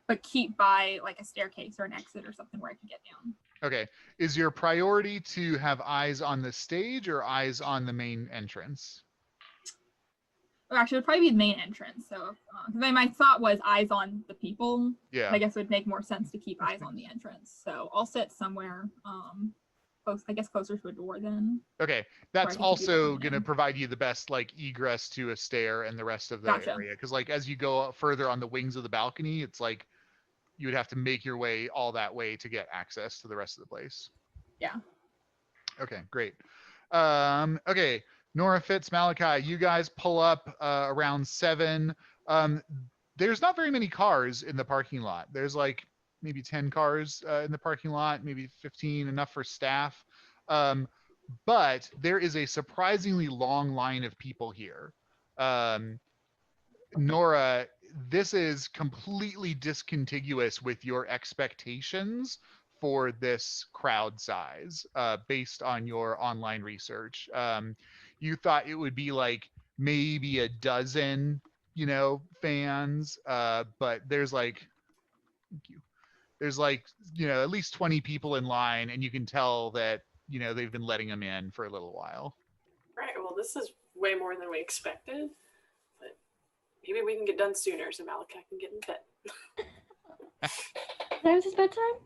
But keep by like a staircase or an exit or something where I can get down. Okay. Is your priority to have eyes on the stage or eyes on the main entrance? Or actually, it would probably be the main entrance. So, because my thought was eyes on the people. Yeah. I guess it would make more sense to keep eyes on the entrance. So I'll sit somewhere, close. I guess closer to a door then. Okay, that's can keep also you going to in. provide you the best like egress to a stair and the rest of the Gotcha. area. Because like as you go further on the wings of the balcony, it's like you would have to make your way all that way to get access to the rest of the place. Yeah. Okay, great. Okay, Norah, Fitz, Malachi, you guys pull up around 7. There's not very many cars in the parking lot. There's like maybe 10 cars in the parking lot, maybe 15, enough for staff. But there is a surprisingly long line of people here. Norah, this is completely discontiguous with your expectations for this crowd size based on your online research. You thought it would be like maybe a dozen, fans, but there's like, thank you. There's like, at least 20 people in line, and you can tell that, they've been letting them in for a little while. Right, well, this is way more than we expected, but maybe we can get done sooner so Malachi can get in bed. When is his bedtime?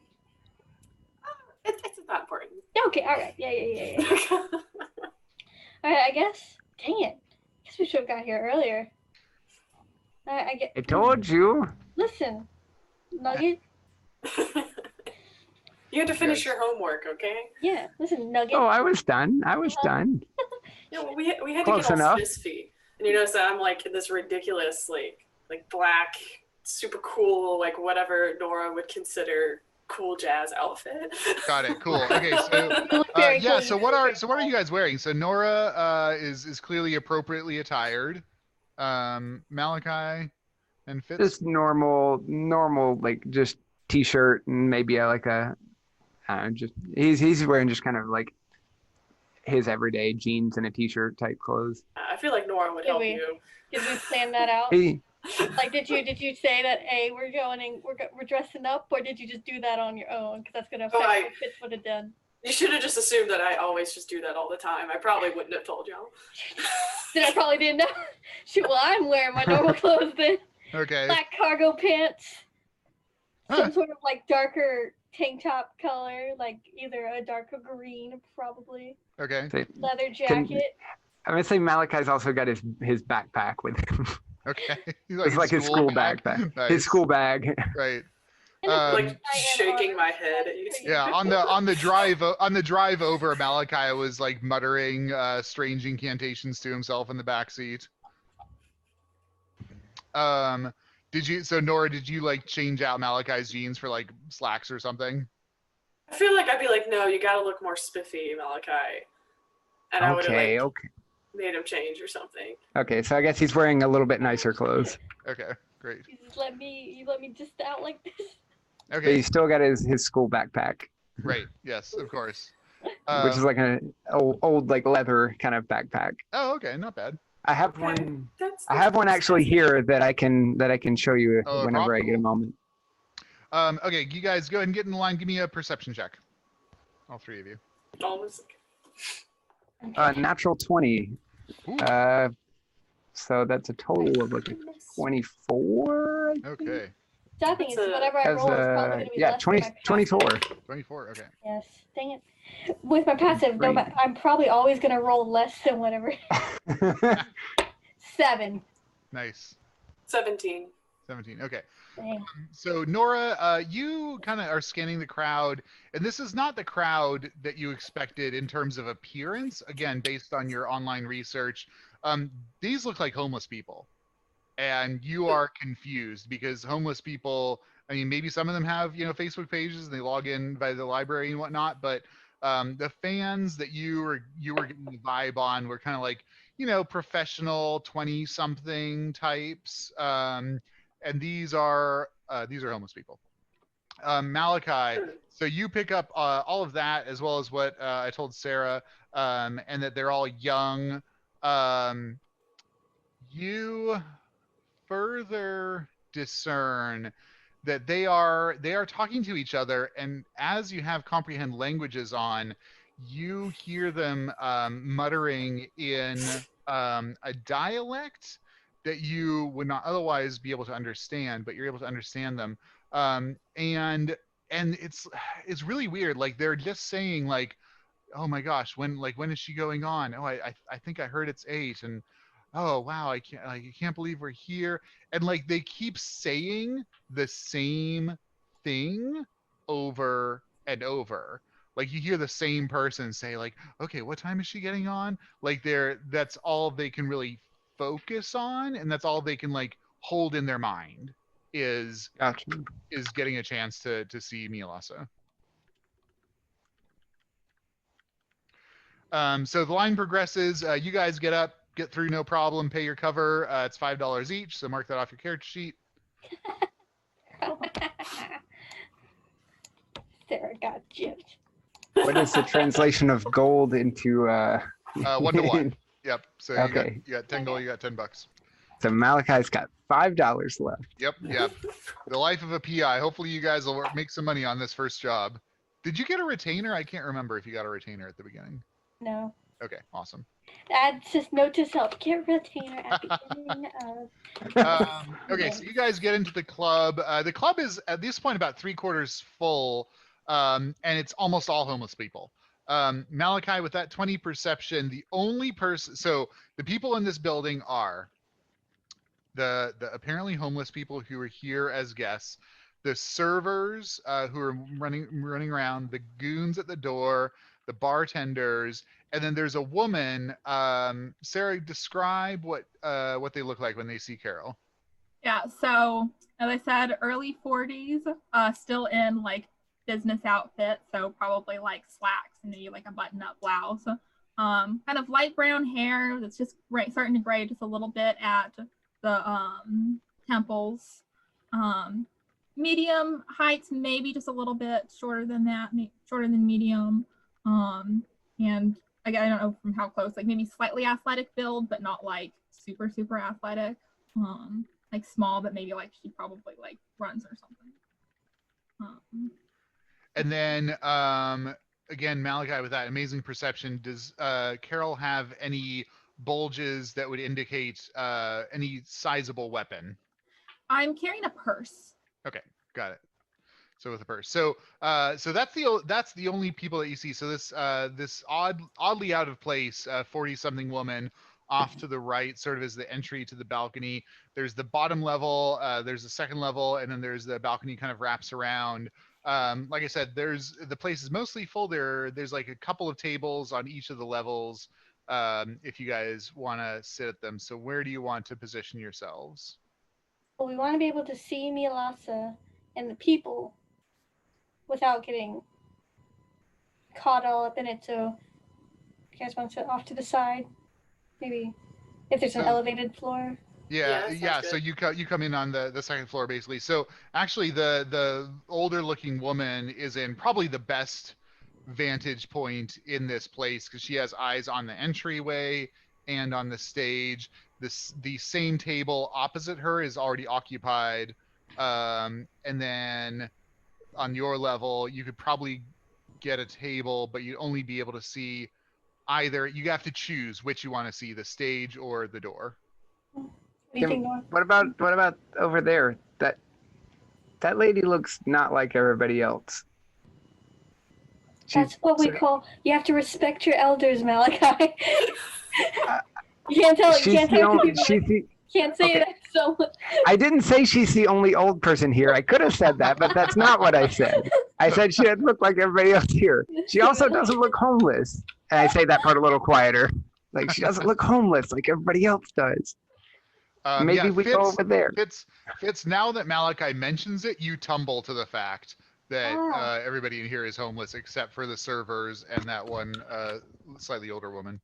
It's not important. Okay, all right. Yeah. All right, I guess. Dang it. I guess we should have got here earlier. I told you. Listen, Nugget. You had to finish your homework, okay? Yeah, listen, Nugget. Oh, I was done. done. Yeah, well, we had to Close get all enough. spiffy. And you notice that I'm like in this ridiculous, like black, super cool, like whatever Norah would consider cool jazz outfit. Got it. Cool. Okay. So yeah. So what are you guys wearing? So Norah is clearly appropriately attired. Malachi and Fitz. Just normal, like just t-shirt and maybe he's wearing just kind of like his everyday jeans and a t-shirt type clothes. I feel like Norah would help you. Did we plan that out? Like, did you say that? Hey, we're going and we're dressing up, or did you just do that on your own? Because that's gonna affect what Fitz would have done. You should have just assumed that I always just do that all the time. I probably wouldn't have told y'all. Then I probably didn't know. Shoot, well, I'm wearing my normal clothes then. Okay. Black cargo pants, some sort of like darker tank top color, like either a darker green, probably. Okay. Leather jacket. I'm gonna say Malachi's also got his backpack with him. Okay. It's like his school backpack. Nice. His school bag. Right. Like shaking my head at you. Yeah, on the drive over, Malachi was like muttering strange incantations to himself in the back seat. Norah, did you like change out Malachi's jeans for like slacks or something? I feel like I'd be like, no, you gotta look more spiffy, Malachi. And I would have made him change or something. Okay, so I guess he's wearing a little bit nicer clothes. Okay, great. You let me just out like this. Okay. But he's still got his school backpack. Right. Yes, of course. Which is like an old like leather kind of backpack. Oh, okay, not bad. I have one. I have one actually here that I can show you whenever I get a moment. Okay, you guys go ahead and get in the line. Give me a perception check. All three of you. Almost. Natural 20. So that's a total of like a 24. Okay. So I think it's whatever I roll is probably going to be less 24. 24. Okay. Yes. Dang it. With my passive, though, I'm probably always going to roll less than whatever. 7. Nice. 17. 17. Okay. Dang. So Norah, you kind of are scanning the crowd, and this is not the crowd that you expected in terms of appearance. Again, based on your online research, these look like homeless people, and you are confused because homeless people. I mean, maybe some of them have Facebook pages and they log in by the library and whatnot, but the fans that you were getting the vibe on were kind of like professional 20-something types. And these are homeless people. Malachi, so you pick up all of that as well as what I told Sara, and that they're all young. You further discern that they are talking to each other, and as you have comprehend languages on, you hear them muttering in a dialect that you would not otherwise be able to understand, but you're able to understand them. And it's really weird. Like they're just saying like, oh my gosh, when is she going on? Oh, I think I heard it's 8, and oh wow, I can't believe we're here. And like they keep saying the same thing over and over. Like you hear the same person say like, okay, what time is she getting on? Like that's all they can really focus on, and that's all they can like hold in their mind is Gotcha. getting a chance to see Mialassa. So the line progresses. You guys get up, get through no problem, pay your cover. It's $5 each, so mark that off your character sheet. Sarah got gypped. What is the translation of gold into 1 to 1. Yep. So Okay. you got 10 gold, you got $10. So Malachi's got $5 left. Yep. The life of a PI. Hopefully you guys will make some money on this first job. Did you get a retainer? I can't remember if you got a retainer at the beginning. No. Okay, awesome. Add just note to self: get retainer at beginning of. Okay, so you guys get into the club. The club is at this point about 3/4 full, and it's almost all homeless people. Malachi, with that 20 perception, the only person. So the people in this building are the apparently homeless people who are here as guests, the servers who are running around, the goons at the door, the bartenders, and then there's a woman. Sara, describe what they look like when they see Carol. Yeah, so as I said, early 40s, still in like business outfit, so probably like slacks and maybe like a button-up blouse. Kind of light brown hair that's just starting to gray just a little bit at the temples. Medium height, maybe just a little bit shorter than that, shorter than medium. And I don't know from how close, like maybe slightly athletic build, but not like super athletic. Like small, but maybe like she probably like runs or something. And then again, Malachi, with that amazing perception, does Carol have any bulges that would indicate any sizable weapon? I'm carrying a purse. Okay, got it. So with a purse. So that's the only people that you see. So this oddly out of place 40-something woman off to the right, sort of as the entry to the balcony. There's the bottom level, there's the second level, and then there's the balcony kind of wraps around. Like I said, the place is mostly full. There's like a couple of tables on each of the levels if you guys want to sit at them. So where do you want to position yourselves? Well, we want to be able to see Mialassa and the people without getting caught all up in it. So you guys want to sit off to the side? Maybe if there's an elevated floor. Yeah. So you come in on the second floor basically. So actually the older looking woman is in probably the best vantage point in this place because she has eyes on the entryway and on the stage. The same table opposite her is already occupied. And then on your level, you could probably get a table, but you'd only be able to see either. You have to choose which you want to see, the stage or the door. What do you think, Norah? What about over there? That lady looks not like everybody else. That's what we call. You have to respect your elders, Malachi. You can't tell. You can't tell people. Can't say that. So I didn't say she's the only old person here. I could have said that, but that's not what I said. I said she doesn't look like everybody else here. She also doesn't look homeless. And I say that part a little quieter. Like she doesn't look homeless like everybody else does. Maybe we go over there. Fitz, now that Malachi mentions it, you tumble to the fact that everybody in here is homeless except for the servers and that one slightly older woman.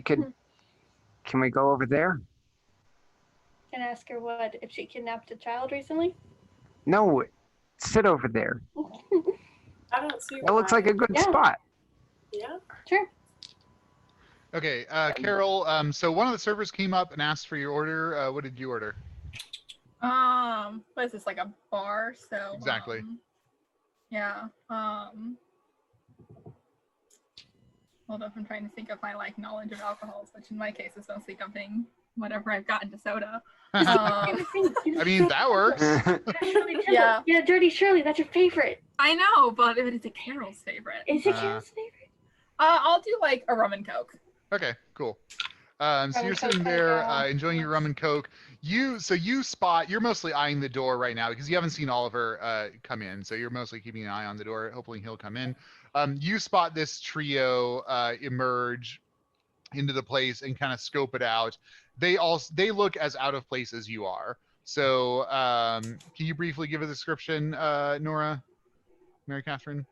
Can we go over there? Can I ask her if she kidnapped a child recently? No, sit over there. I don't see. That looks like a good spot. Yeah. Sure. Okay, Carol. So one of the servers came up and asked for your order. What did you order? What is this, like a bar? So exactly. Yeah. Hold up, I'm trying to think of my like knowledge of alcohols, which in my case is mostly dumping whenever I've gotten to soda. I mean, that works. Yeah. Yeah, Dirty Shirley, that's your favorite. I know, but it's a Carol's favorite. Is it Carol's favorite? I'll do like a rum and coke. Okay, cool. So Rum you're and sitting Coke there kinda go. enjoying your rum and coke. You spot, you're mostly eyeing the door right now because you haven't seen Oliver come in. So you're mostly keeping an eye on the door, hoping he'll come in. You spot this trio emerge into the place and kind of scope it out. They look as out of place as you are. So can you briefly give a description, Norah, Mary Catherine?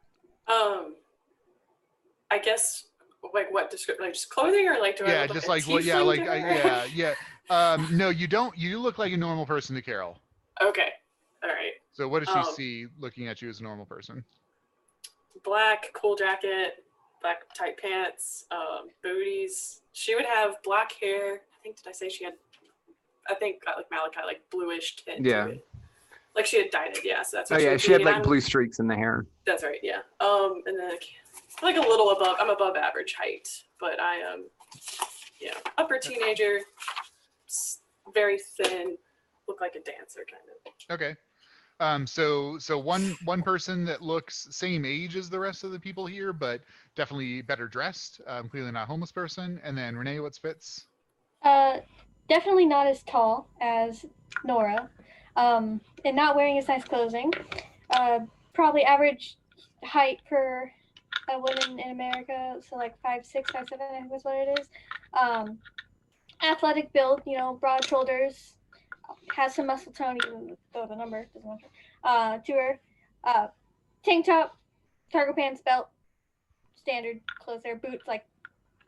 I guess like what description? Like just clothing, or like do I Yeah, look just like like a what? Yeah, tiefling like to her? yeah. No, you don't. You look like a normal person to Carol. Okay, all right. So what does she see looking at you as a normal person? Black cool jacket, black tight pants, booties. She would have black hair. I think did I say she had? I think like Malachi, like bluish tint. Yeah. To it. Like she had dyed it. Yeah, so that's. Oh What yeah, she she had would be, like and blue streaks in the hair. That's right. Yeah. And then like a little above. I'm above average height, but I am, upper teenager, very thin, look like a dancer kind of. Okay. So one person that looks same age as the rest of the people here, but definitely better dressed. Clearly not a homeless person. And then Renee, what's Fitz? Definitely not as tall as Norah, and not wearing as nice clothing. Probably average height for a woman in America, so like 5'6", 5'7", I think is what it is. Athletic build, broad shoulders, has some muscle tone, even though the number doesn't matter. To her, tank top, cargo pants, belt, standard clothes there. Boots, like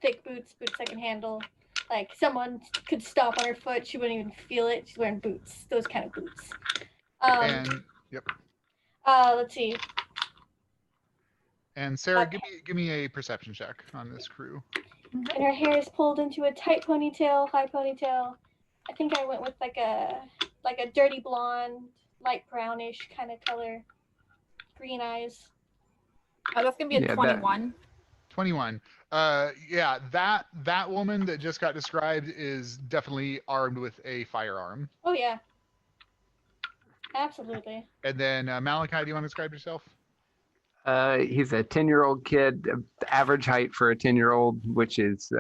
thick boots that can handle. Like someone could stomp on her foot, she wouldn't even feel it. She's wearing boots, those kind of boots. And yep. Let's see. And Sara, give me a perception check on this crew. And her hair is pulled into a tight ponytail, high ponytail. I think I went with like a dirty blonde, light brownish kind of color, green eyes. Oh, that's gonna be a 21. 21. Yeah, that woman that just got described is definitely armed with a firearm. Oh yeah, absolutely. And then Malachi, do you want to describe yourself? He's a 10-year-old kid, average height for a 10-year-old, which is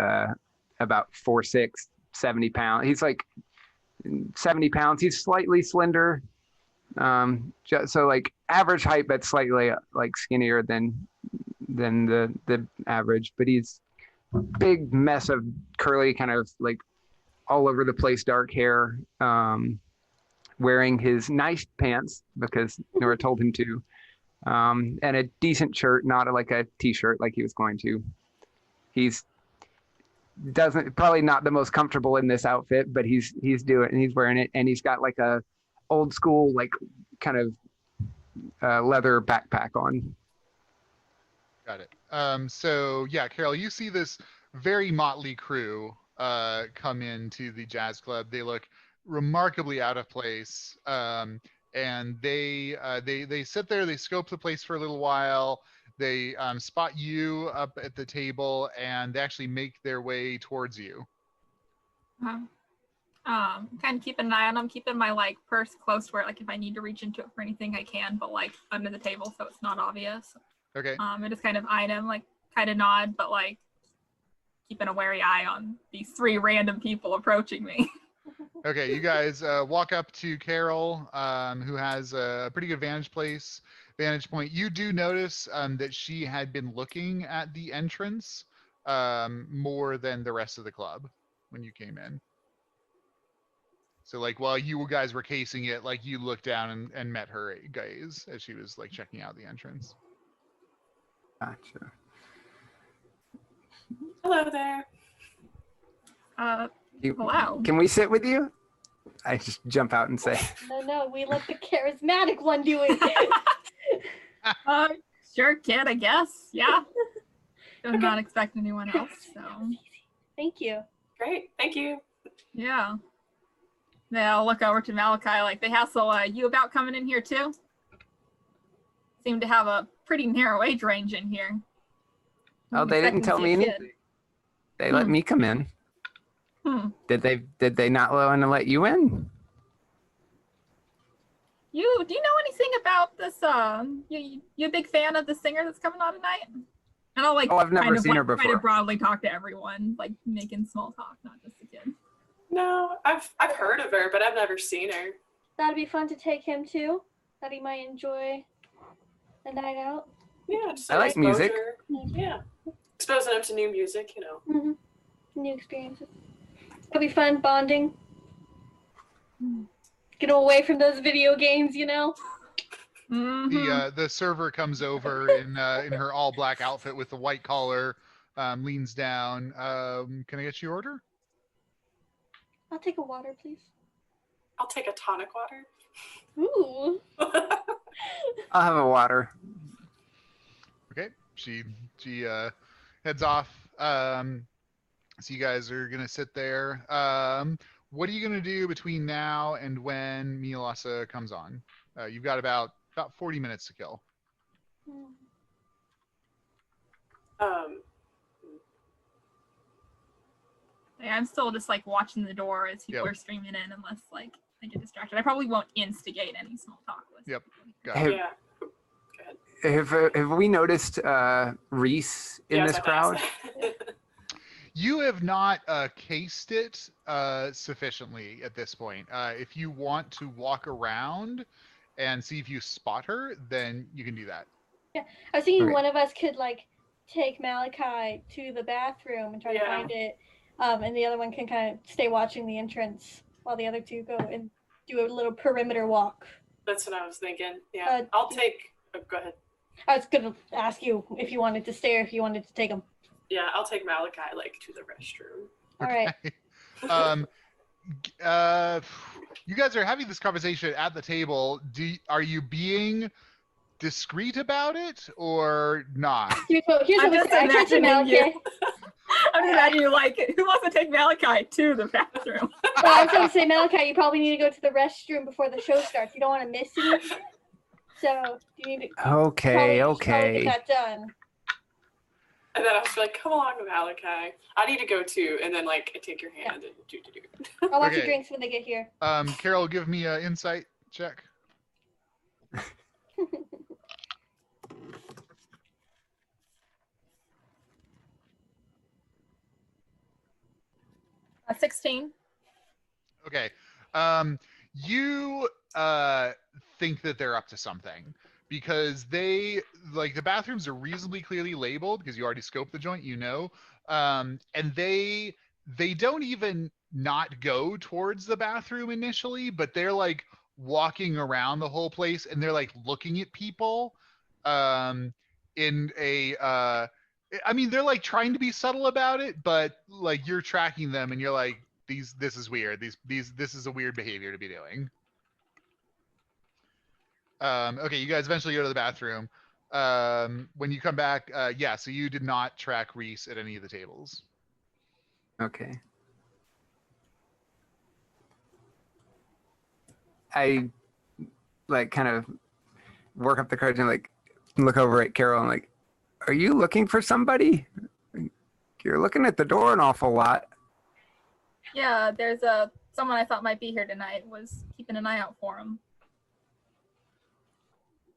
about 4'6", 70 pounds. He's like 70 pounds. He's slightly slender. So like average height, but slightly like skinnier than the average. But he's big mess of curly, kind of like all over the place, dark hair. Wearing his nice pants because Norah told him to. And a decent shirt, not like a t-shirt like he was going to. He's probably not the most comfortable in this outfit, but he's doing, and he's wearing it, and he's got like a old school like kind of leather backpack on. Got it. So yeah, Carol, you see this very motley crew come into the jazz club. They look remarkably out of place. And they sit there, they scope the place for a little while, they spot you up at the table, and they actually make their way towards you. Kind of keeping an eye on them, keeping my like purse close where like if I need to reach into it for anything I can, but like under the table so it's not obvious. Okay. I just kind of eye them, like kind of nod, but like keeping a wary eye on these 3 random people approaching me. Okay, you guys walk up to Carol, who has a pretty good vantage point. You do notice that she had been looking at the entrance more than the rest of the club when you came in. So like while you guys were casing it, like you looked down and met her gaze as she was like checking out the entrance. Gotcha. Hello there. Hello. Can we sit with you? I just jump out and say. No, we let the charismatic one do it. Sure, kid, I guess. Yeah. I'm not expecting anyone else, so. Thank you. Great, thank you. Yeah. Then I'll look over to Malachi, like, they hassle you about coming in here too? Seem to have a pretty narrow age range in here. Oh, they didn't tell me anything. They let me come in. Did they not want to let you in? Do you know anything about this? You a big fan of the singer that's coming on tonight? And I'll like I've never kind of seen her try to before. broadly talk to everyone, like making small talk, not just the kid. No, I've heard of her, but I've never seen her. That'd be fun to take him to. That he might enjoy a night out. Yeah, just I like music. Yeah, exposing him to new music, you know. Mm-hmm. New experiences. It'll be fun bonding. Get away from those video games, you know. The server comes over in her all black outfit with the white collar, leans down. Can I get your order? I'll take a water, please. I'll take a tonic water. Ooh. I'll have a water. Okay. She heads off. So you guys are gonna sit there. What are you gonna do between now and when Mialassa comes on? You've got about 40 minutes to kill. Yeah, I'm still just like watching the door as people are streaming in, unless like I get distracted. I probably won't instigate any small talk. Yep. Got it. Yeah. Have we noticed Reese in this crowd? You have not cased it sufficiently at this point. If you want to walk around and see if you spot her, then you can do that. Yeah, I was thinking one of us could like take Malachi to the bathroom and try to find it, and the other one can kind of stay watching the entrance while the other two go and do a little perimeter walk. That's what I was thinking. Yeah, I'll take. Oh, go ahead. I was gonna ask you if you wanted to stay or if you wanted to take him. Yeah, I'll take Malachi like to the restroom. All right. You guys are having this conversation at the table. Are you being discreet about it or not? Here's what we imagining Malachi. you. I'm just imagining you like, who wants to take Malachi to the bathroom? Well, I was going to say, Malachi, you probably need to go to the restroom before the show starts. You don't want to miss anything. So you need to probably get that done. And then I was like, come along with Malachi. I need to go too. And then like I take your hand and do. I'll watch your drinks when they get here. Carol, give me an insight check. 16. Okay. You think that they're up to something because they like the bathrooms are reasonably clearly labeled because you already scoped the joint, and they don't even not go towards the bathroom initially, but they're like walking around the whole place and they're like looking at people in a I mean, they're like trying to be subtle about it, but like you're tracking them and you're like, this is weird. This is a weird behavior to be doing. Okay, you guys eventually go to the bathroom. When you come back, so you did not track Reese at any of the tables. Okay. I like kind of work up the courage and like look over at Carol and like, are you looking for somebody? You're looking at the door an awful lot. Yeah, there's someone I thought might be here tonight. Was keeping an eye out for him.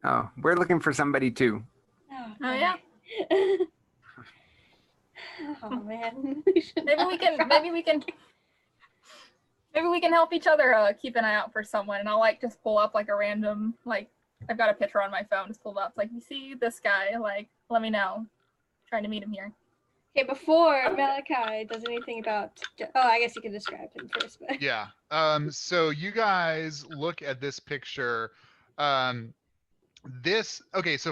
Oh, we're looking for somebody too. Oh yeah. Oh man. Maybe we can help each other keep an eye out for someone. And I'll like just pull up like a random like I've got a picture on my phone just pulled up. It's like, you see this guy? Like, let me know. I'm trying to meet him here. Okay, before Malachi does anything about I guess you can describe him first, but Yeah. So you guys look at this picture. So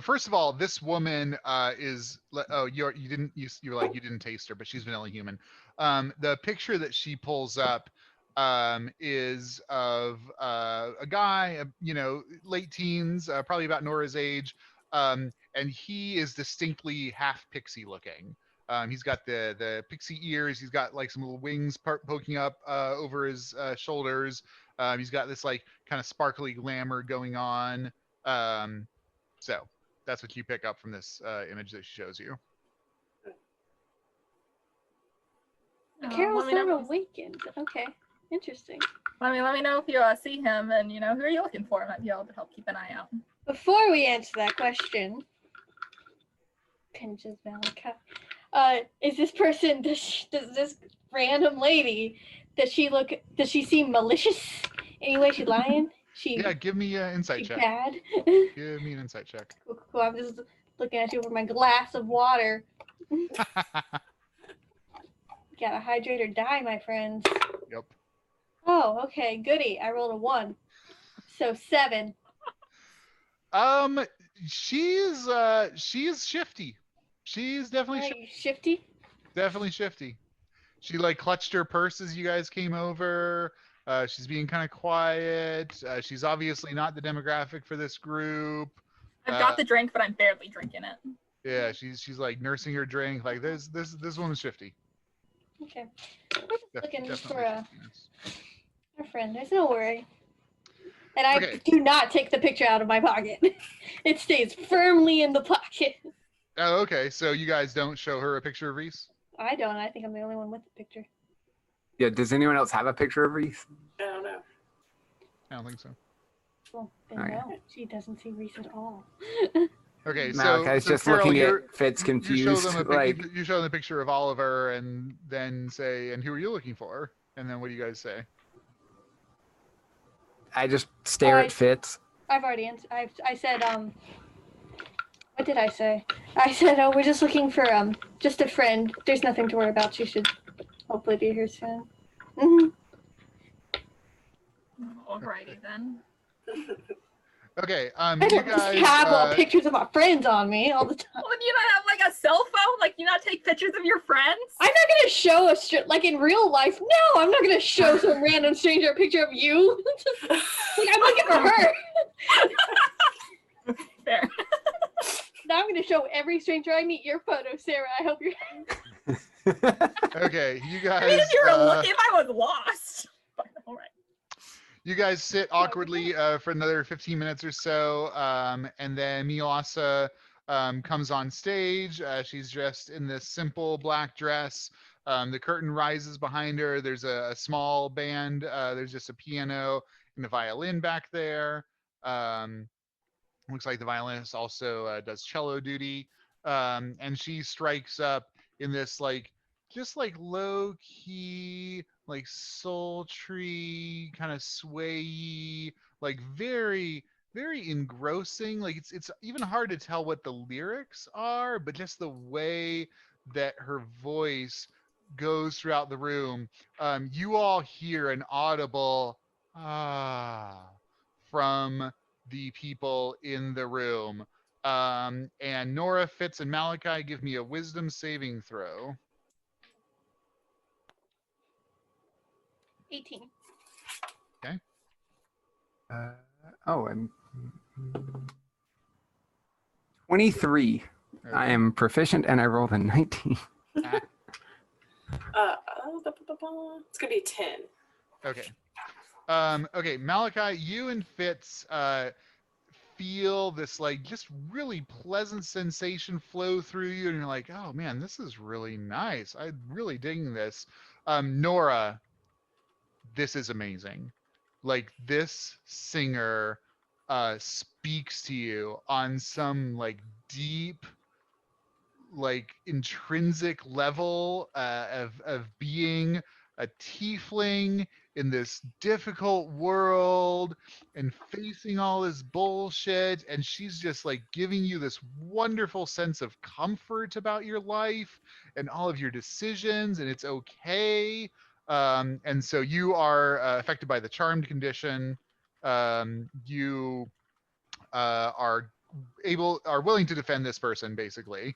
first of all, this woman is you didn't taste her, but she's vanilla human. The picture that she pulls up is of a guy, late teens, probably about Nora's age, and he is distinctly half pixie looking. He's got the pixie ears. He's got like some little wings poking up over his shoulders. He's got this like kind of sparkly glamour going on. So that's what you pick up from this image that she shows you. Okay, Carol's let me not know. awakened. Okay, interesting. Let me know if you see him, and who are you looking for? I might be able to help keep an eye out. Before we answer that question, pinches Malachi. Is this person? Does this random lady? Does she seem malicious? Anyway, she's lying. Yeah, give me an insight check. Bad. Give me an insight check. Cool. I'm just looking at you over my glass of water. Gotta hydrate or die, my friends. Yep. Oh, okay, goody. I rolled a 1, so 7. She's shifty. She's definitely Shifty. definitely shifty. She like clutched her purse as you guys came over. She's being kind of quiet. She's obviously not the demographic for this group. I've got the drink, but I'm barely drinking it. Yeah, she's like nursing her drink. Like this woman's shifty. Okay. We're just looking for a friend. There's no worry. And I do not take the picture out of my pocket. It stays firmly in the pocket. Oh, okay. So you guys don't show her a picture of Reese? I don't. I think I'm the only one with the picture. Yeah, does anyone else have a picture of Reese? I don't know. I don't think so. Well, then Okay. no. She doesn't see Reese at all. Okay, Malachi's so just Carol, looking at Fitz confused. You show them like you show them a picture of Oliver and then say, and who are you looking for? And then what do you guys say? I just stare at Fitz. I've already answered. I said, what did I say? I said, oh, we're just looking for, just a friend. There's nothing to worry about. She should hopefully be here soon. Mm-hmm. Alrighty then. Okay, I you don't guys just have pictures of my friends on me all the time. Well, do you not have like a cell phone? Like, you not take pictures of your friends? I'm not gonna show like in real life. No, I'm not gonna show some random stranger a picture of you. Like, I'm looking for her. Fair. Now I'm gonna show every stranger I meet your photo, Sarah. I hope you're. Okay, you guys. I mean, if you were looking, if I was lost. But all right. You guys sit awkwardly for another 15 minutes or so, and then Mialassa comes on stage. She's dressed in this simple black dress. The curtain rises behind her. There's a small band. There's just a piano and a violin back there. Looks like the violinist also does cello duty. And she strikes up in this just low key, sultry, kind of swayy, very, very engrossing. It's even hard to tell what the lyrics are, but just the way that her voice goes throughout the room. You all hear an audible from the people in the room. And Norah, Fitz, and Malachi, give me a wisdom saving throw. 18. Okay. I'm 23. Okay. I am proficient and I rolled a 19. It's gonna be 10. Okay. Okay, Malachi, you and Fitz feel this just really pleasant sensation flow through you, and you're like, oh man, this is really nice. I'm really digging this. Norah, this is amazing. This singer speaks to you on some deep, intrinsic level of being a tiefling in this difficult world and facing all this bullshit, and she's just giving you this wonderful sense of comfort about your life and all of your decisions, and it's okay. And so you are affected by the charmed condition. You are willing to defend this person, basically.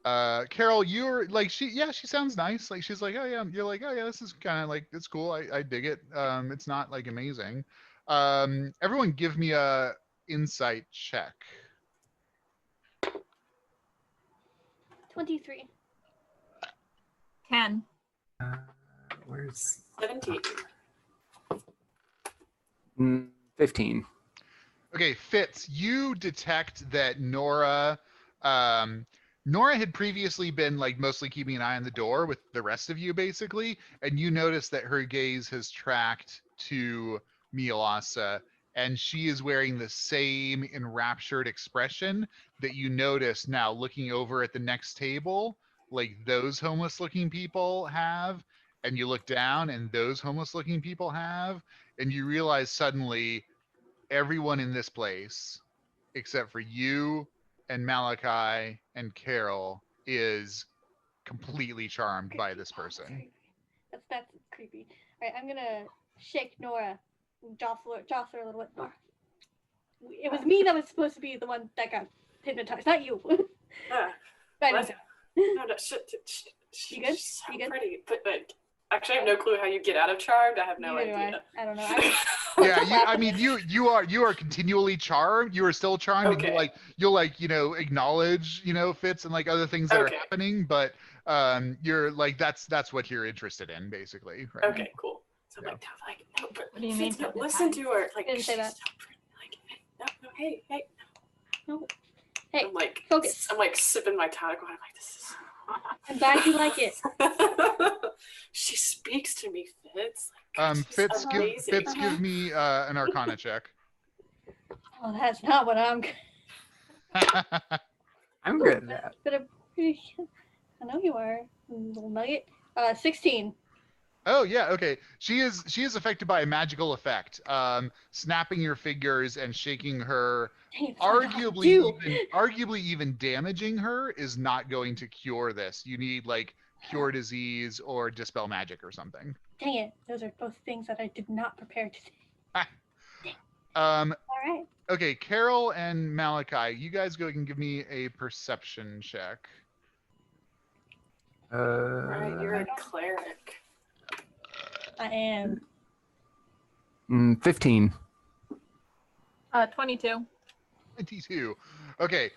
Carol, you're she sounds nice. She's like, oh yeah, you're like, oh yeah, this is kind of it's cool. I dig it. It's not amazing. Everyone give me a insight check. 23. 10. Where's 17. 15. Okay, Fitz, you detect that Norah Norah had previously been like mostly keeping an eye on the door with the rest of you basically, and you notice that her gaze has tracked to Mialassa, and she is wearing the same enraptured expression that you notice now looking over at the next table, like those homeless looking people have, and you look down and those homeless looking people have, and you realize suddenly everyone in this place except for you and Malachi and Carol is completely charmed by this person. That's creepy. All right, I'm gonna shake Norah, and jostle her a little bit. Norah, it was me that was supposed to be the one that got hypnotized, not you. No, You good? So You good? pretty, but actually, I have no clue how you get out of charmed. I have no Neither do idea. I don't know. You are continually charmed. You are still charmed. Okay. And you'll acknowledge Fitz and like other things that are happening, but you're like that's what you're interested in basically. Right Okay, now. cool. So I'm like, no, but What do you mean? no, listen to her. Like, Didn't say that. So pretty. Like, no, hey. No. Hey, I'm like, focus. I'm like sipping my tonic. I'm like, this is. I'm glad you like it. She speaks to me, Fitz. Fitz, give me an Arcana check. Oh, that's not what I'm. I'm good at that. But I know you are, little nugget. 16. Oh yeah, okay. She is affected by a magical effect. Snapping your fingers and shaking her, Dang, arguably even damaging her is not going to cure this. You need like cure disease or dispel magic or something. Dang it! Those are both things that I did not prepare to do. All right. Okay, Carol and Malachi, you guys go and give me a perception check. Right, you're a cleric. I am. 15. 22. 22. Okay.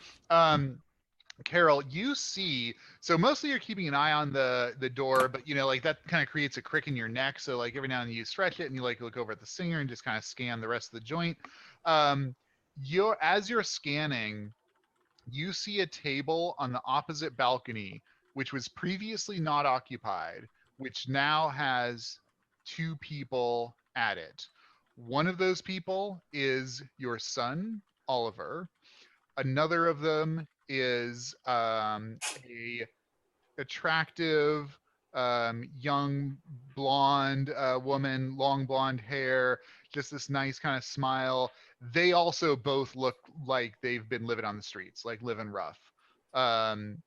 Carol, you see, so mostly you're keeping an eye on the door, but like that kind of creates a crick in your neck. So like every now and then you stretch it and you like look over at the singer and just kind of scan the rest of the joint. As you're scanning, you see a table on the opposite balcony, which was previously not occupied, which now has 2 people at it. One of those people is your son, Oliver. Another of them is a attractive young blonde woman, long blonde hair, just this nice kind of smile. They also both look like they've been living on the streets, like living rough. And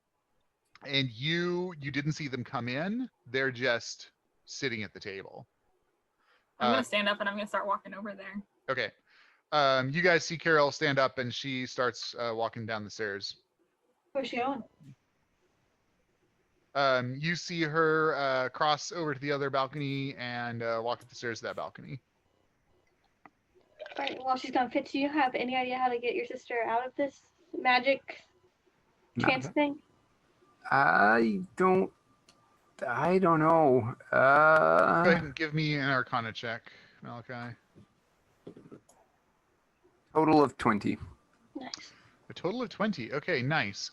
you didn't see them come in. They're just sitting at the table. I'm gonna stand up and I'm gonna start walking over there. Okay. You guys see Carol stand up and she starts walking down the stairs. Where's she going? You see her cross over to the other balcony and walk up the stairs to that balcony. All right, while she's gone, Fitz, do you have any idea how to get your sister out of this magic trance thing? I don't know. Go ahead and give me an Arcana check, Malachi. Total of 20. Nice. A total of 20. Okay, nice.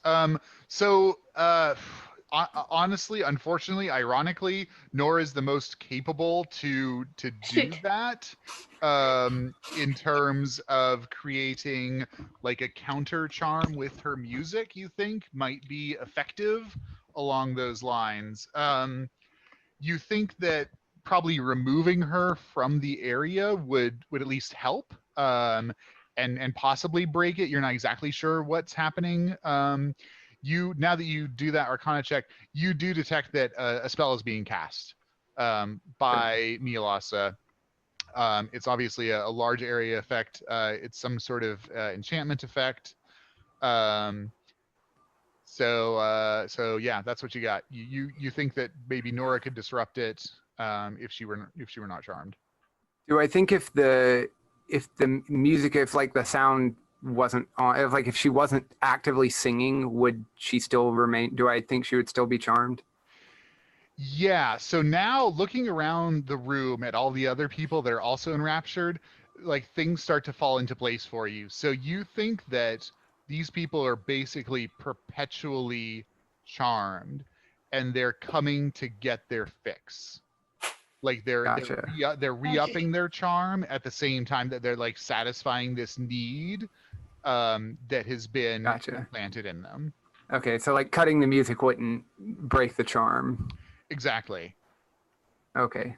Honestly, unfortunately, ironically, Norah is the most capable to do that in terms of creating like a counter charm with her music. You think might be effective along those lines. You think that probably removing her from the area would at least help and possibly break it. You're not exactly sure what's happening. Now that you do that Arcana check, you do detect that a spell is being cast by Mialassa. It's obviously a large area effect. It's some sort of enchantment effect. So yeah, that's what you got. You think that maybe Norah could disrupt it if she were not charmed. Do I think if the music, if like the sound wasn't on, if she wasn't actively singing, would she still remain? Do I think she would still be charmed? Yeah. So now looking around the room at all the other people that are also enraptured, like things start to fall into place for you. So you think that these people are basically perpetually charmed, and they're coming to get their fix. Like Gotcha. they're re-upping their charm at the same time that they're like satisfying this need that has been Gotcha. implanted in them. Okay, so like cutting the music wouldn't break the charm. Exactly. Okay.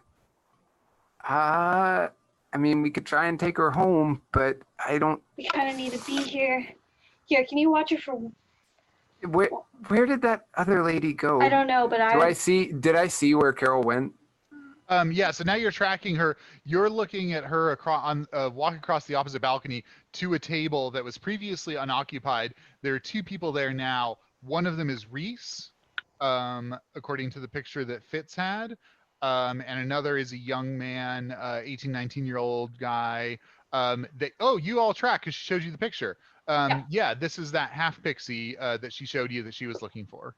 I mean, we could try and take her home, but I don't. We kind of need to be here. Here, can you watch her for? Where did that other lady go? I don't know, but Did I see where Carol went? Yeah, so now you're tracking her. You're looking at her walk across the opposite balcony to a table that was previously unoccupied. There are two people there now. One of them is Reese, according to the picture that Fitz had, and another is a young man, 18, 19-year-old guy. You all track because she showed you the picture. Yeah, this is that half pixie that she showed you that she was looking for.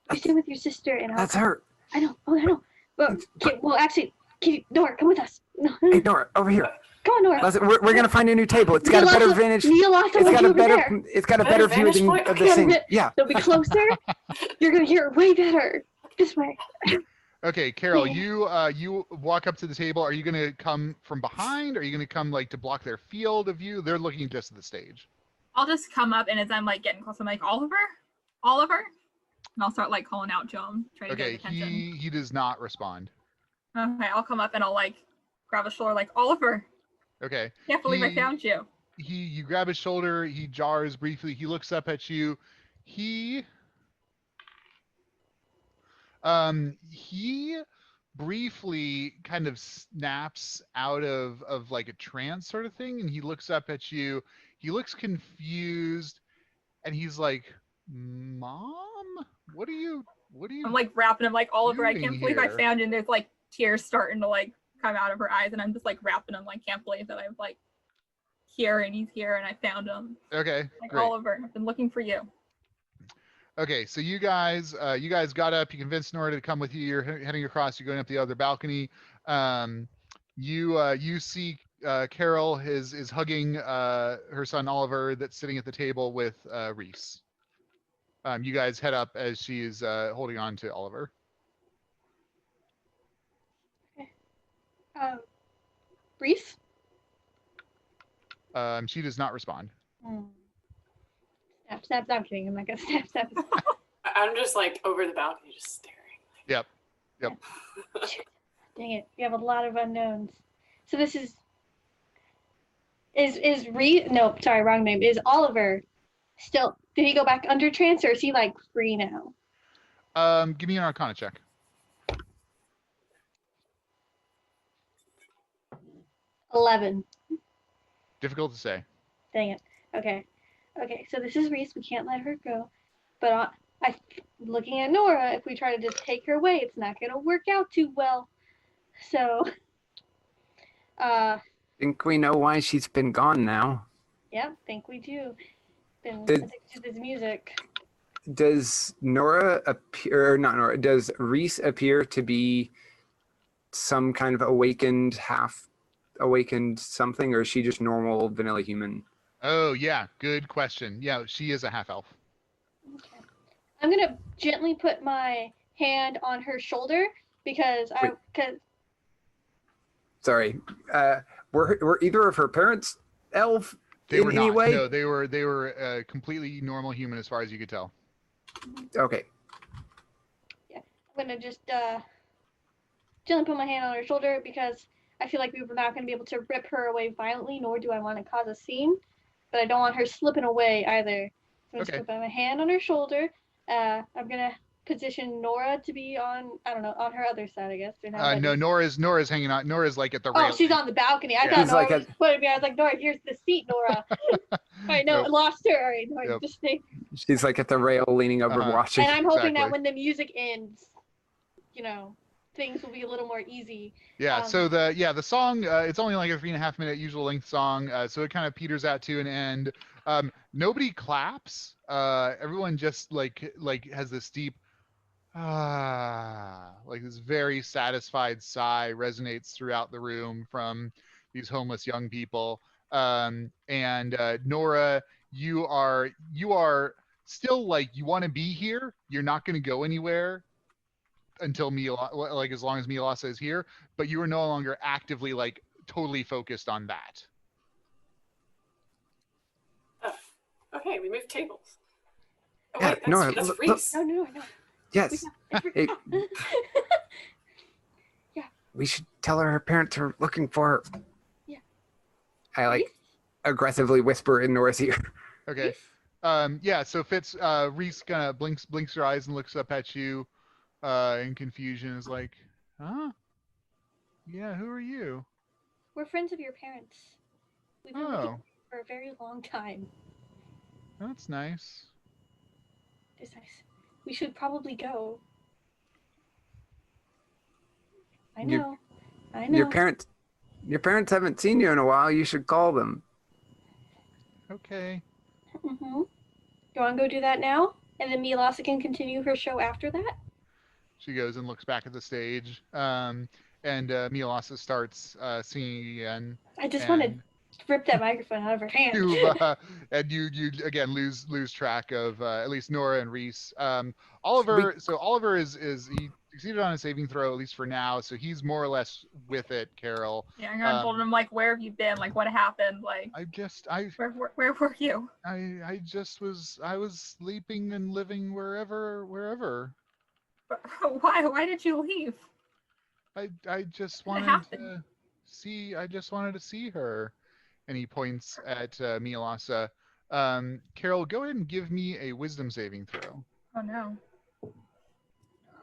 You stay with your sister and That's her. I know. Oh, I know. Well, actually, Norah, come with us. No. Hey, Norah, over here. Come on, Norah. We're gonna find a new table. It's got a better vantage. It's got a better view of the scene. Yeah. It'll be closer. You're gonna hear it way better. This way. Okay, Carol, you walk up to the table. Are you gonna come from behind? Are you gonna come like to block their field of view? They're looking just at the stage. I'll just come up, and as I'm like getting close, I'm like, Oliver, and I'll start like calling out to him, trying to get his attention. He does not respond. Okay, I'll come up and I'll like grab his shoulder, like, Oliver. Okay. Can't believe I found you. You grab his shoulder. He jars briefly. He looks up at you. He briefly kind of snaps out of like a trance sort of thing, and he looks up at you. He looks confused, and he's like, "Mom, what are you?" I'm like wrapping him, like, Oliver, I can't believe I here? found you. And there's like tears starting to like come out of her eyes, and I'm just like wrapping him, like, can't believe that I'm like here and he's here and I found him. Okay, like, great. Oliver, I've been looking for you. Okay, so you guys got up. You convinced Norah to come with you. You're heading across. You're going up the other balcony. You see Carol is hugging her son Oliver that's sitting at the table with Reese. You guys head up as she is holding on to Oliver. Reese? She does not respond. Snap. I'm kidding. I'm not gonna snap. I'm just like over the balcony, just staring. Yep. Dang it. We have a lot of unknowns. So this is Reese? No, sorry, wrong name. Is Oliver still? Did he go back under trance, or is he like free now? Give me an Arcana check. 11. Difficult to say. Dang it. Okay. So this is Reese. We can't let her go. But I looking at Norah, if we try to just take her away, it's not going to work out too well. So, think we know why she's been gone now. Yeah, think we do. Been addicted to this music. Does Norah appear? Not Norah. Does Reese appear to be some kind of half awakened something, or is she just normal vanilla human? Oh yeah, good question. Yeah, she is a half elf. Okay. I'm gonna gently put my hand on her shoulder because Sorry, were either of her parents elf? They were not. Way? No, they were completely normal human as far as you could tell. Okay. Yeah, I'm gonna just gently put my hand on her shoulder because I feel like we were not gonna be able to rip her away violently, nor do I want to cause a scene, but I don't want her slipping away either. So I'm just gonna put my hand on her shoulder. I'm gonna position Norah to be on her other side, I guess. No, Nora's hanging out. Nora's like at the rail. Oh, she's on the balcony. I thought Norah was putting me. I was like, Norah, here's the seat, Norah. All right, no, lost her. All right, Norah, just stay. She's like at the rail, leaning over, watching. And I'm hoping that when the music ends, things will be a little more easy. Yeah. So the song, it's only like a 3.5 minute usual length song, so it kind of peters out to an end. Nobody claps. Everyone just like has this deep like this very satisfied sigh resonates throughout the room from these homeless young people. And Norah, you are still like you want to be here. You're not going to go anywhere until like as long as Mialassa is here, but you are no longer actively like totally focused on that. Oh, okay, we moved tables. Oh Yeah, wait, Norah, that's look. Reese. No. Yes. Hey, Yeah. we should tell her parents are looking for her. Yeah. I like aggressively whisper in Nora's ear. Okay. Yeah, so Fitz, Reese kind of blinks her eyes and looks up at you in confusion, is like, huh? Yeah, who are you? We're friends of your parents. We've been looking Oh, for a very long time. that's nice. It's nice. We should probably go. I know. Your parents haven't seen you in a while. You should call them. Okay. Mm-hmm. You want to go do that now? And then Mialassa can continue her show after that? She goes and looks back at the stage. And Mialassa starts singing again. I just want to rip that microphone out of her hand. You again lose track of at least Norah and Reese. Oliver. So Oliver is he succeeded on a saving throw, at least for now. So he's more or less with it. Carol. Yeah, I'm gonna told him like, where have you been? Like, what happened? Like, where were you? I was sleeping and living wherever. Why did you leave? I just wanted to see. I just wanted to see her. And he points at Mialassa. Carol, go ahead and give me a wisdom saving throw. Oh no.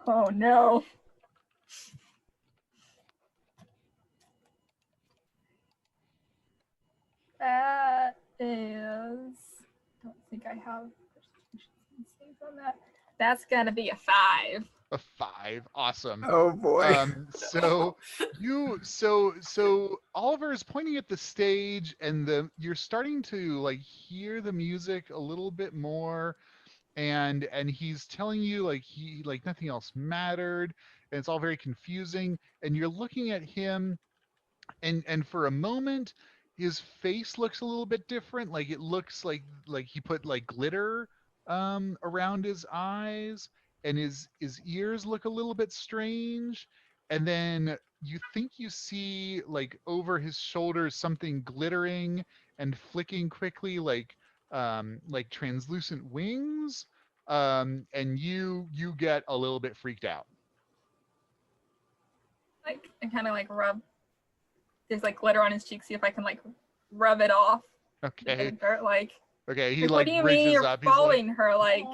Oh no. That is. I don't think I have saves on that. That's gonna be a 5. A 5, awesome. Oh boy. So Oliver is pointing at the stage, and you're starting to like hear the music a little bit more, and he's telling you like nothing else mattered, and it's all very confusing. And you're looking at him, and for a moment, his face looks a little bit different. Like it looks like he put like glitter around his eyes, and his ears look a little bit strange. And then you think you see like over his shoulders something glittering and flicking quickly, like translucent wings. And you get a little bit freaked out. Like, I kind of like rub. There's like glitter on his cheek. See if I can like rub it off. Okay. Like. Okay. He What do you mean you're following her? Like.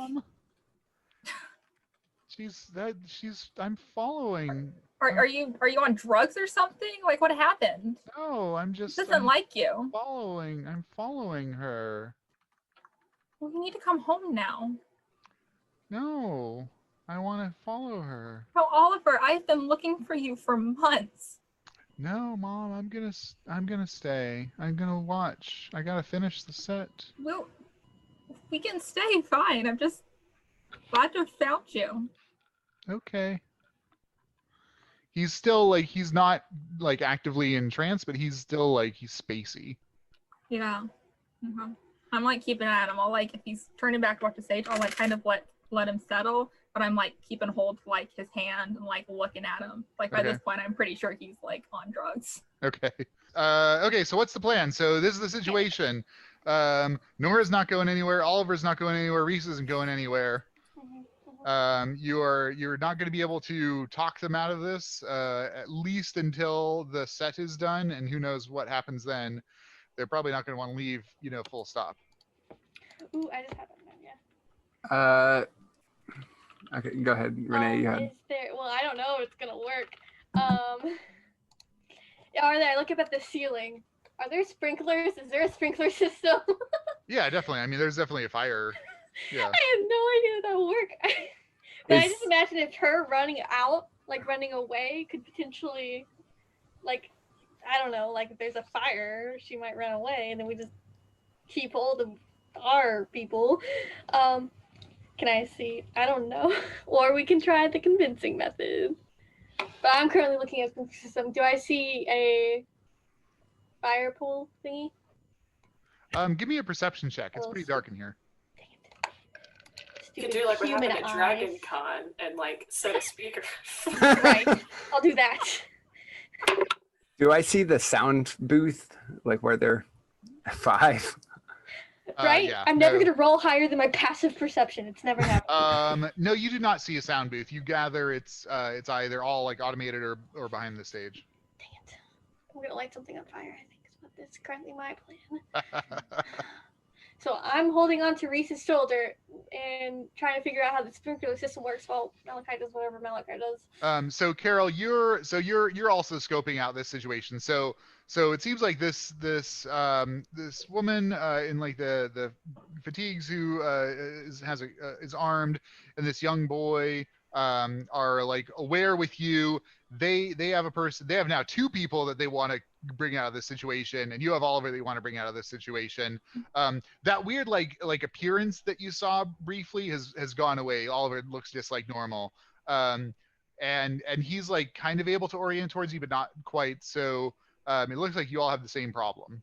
I'm following. Are you on drugs or something? Like, what happened? No, I'm just. He doesn't like you. I'm following her. Well, you need to come home now. No, I want to follow her. Oh, Oliver, I've been looking for you for months. No, Mom, I'm gonna stay. I'm gonna watch. I gotta finish the set. Well, we can stay, fine. I'm just glad to have found you. Okay. He's still like, he's not like actively in trance, but he's still like, he's spacey. Yeah. Mm-hmm. I'm like keeping at him. I'll like, if he's turning back to watch the stage, I'll like kind of let him settle, but I'm like keeping hold to like his hand and like looking at him. Like by this point, I'm pretty sure he's like on drugs. Okay. Okay, so what's the plan? So this is the situation. Nora's not going anywhere. Oliver's not going anywhere. Reese isn't going anywhere. You're not going to be able to talk them out of this, at least until the set is done, and who knows what happens then. They're probably not going to want to leave, full stop. Ooh, I just had one. Yeah. Okay, go ahead, Renee. You had. Well, I don't know if it's gonna work. I look up at the ceiling. Are there sprinklers? Is there a sprinkler system? Yeah, definitely. I mean, there's definitely a fire. Yeah. I have no idea that will work. But I just imagine if her running out, like running away, could potentially, like, I don't know, like if there's a fire, she might run away, and then we just keep hold of our people. Can I see? I don't know. Or we can try the convincing method. But I'm currently looking at the system. Do I see a fire pool thingy? Give me a perception check. It's pretty dark in here. You could do like what happened at eyes. Dragon Con and like set a speaker. Right. I'll do that. Do I see the sound booth, like where they're 5? Right? Yeah, I'm never gonna roll higher than my passive perception. It's never happened. No, you do not see a sound booth. You gather it's either all like automated or behind the stage. Dang it. I'm gonna light something on fire, I think is what is currently my plan. So I'm holding on to Reese's shoulder and trying to figure out how the sprinkler system works while Malachi does whatever Malachi does. So Carol, you're also scoping out this situation. So it seems like this woman in like the fatigues who is armed, and this young boy are like aware with you. They have now 2 people that they want to bring out of this situation, and you have Oliver that you want to bring out of this situation. That weird like appearance that you saw briefly has gone away. Oliver looks just like normal. And he's like kind of able to orient towards you, but not quite. So it looks like you all have the same problem.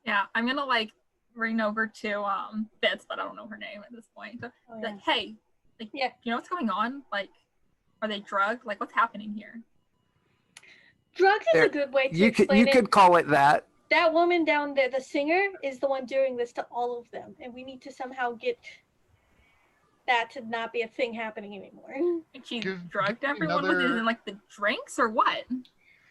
Yeah, I'm gonna like ring over to Fitz, but I don't know her name at this point. So, like, hey, like, Yeah. you know what's going on? Like, are they drugged? Like, what's happening here? Drugs is a good way to explain You could call it that. That woman down there, the singer, is the one doing this to all of them, and we need to somehow get that to not be a thing happening anymore. Like she drugged everyone with it in like the drinks or what?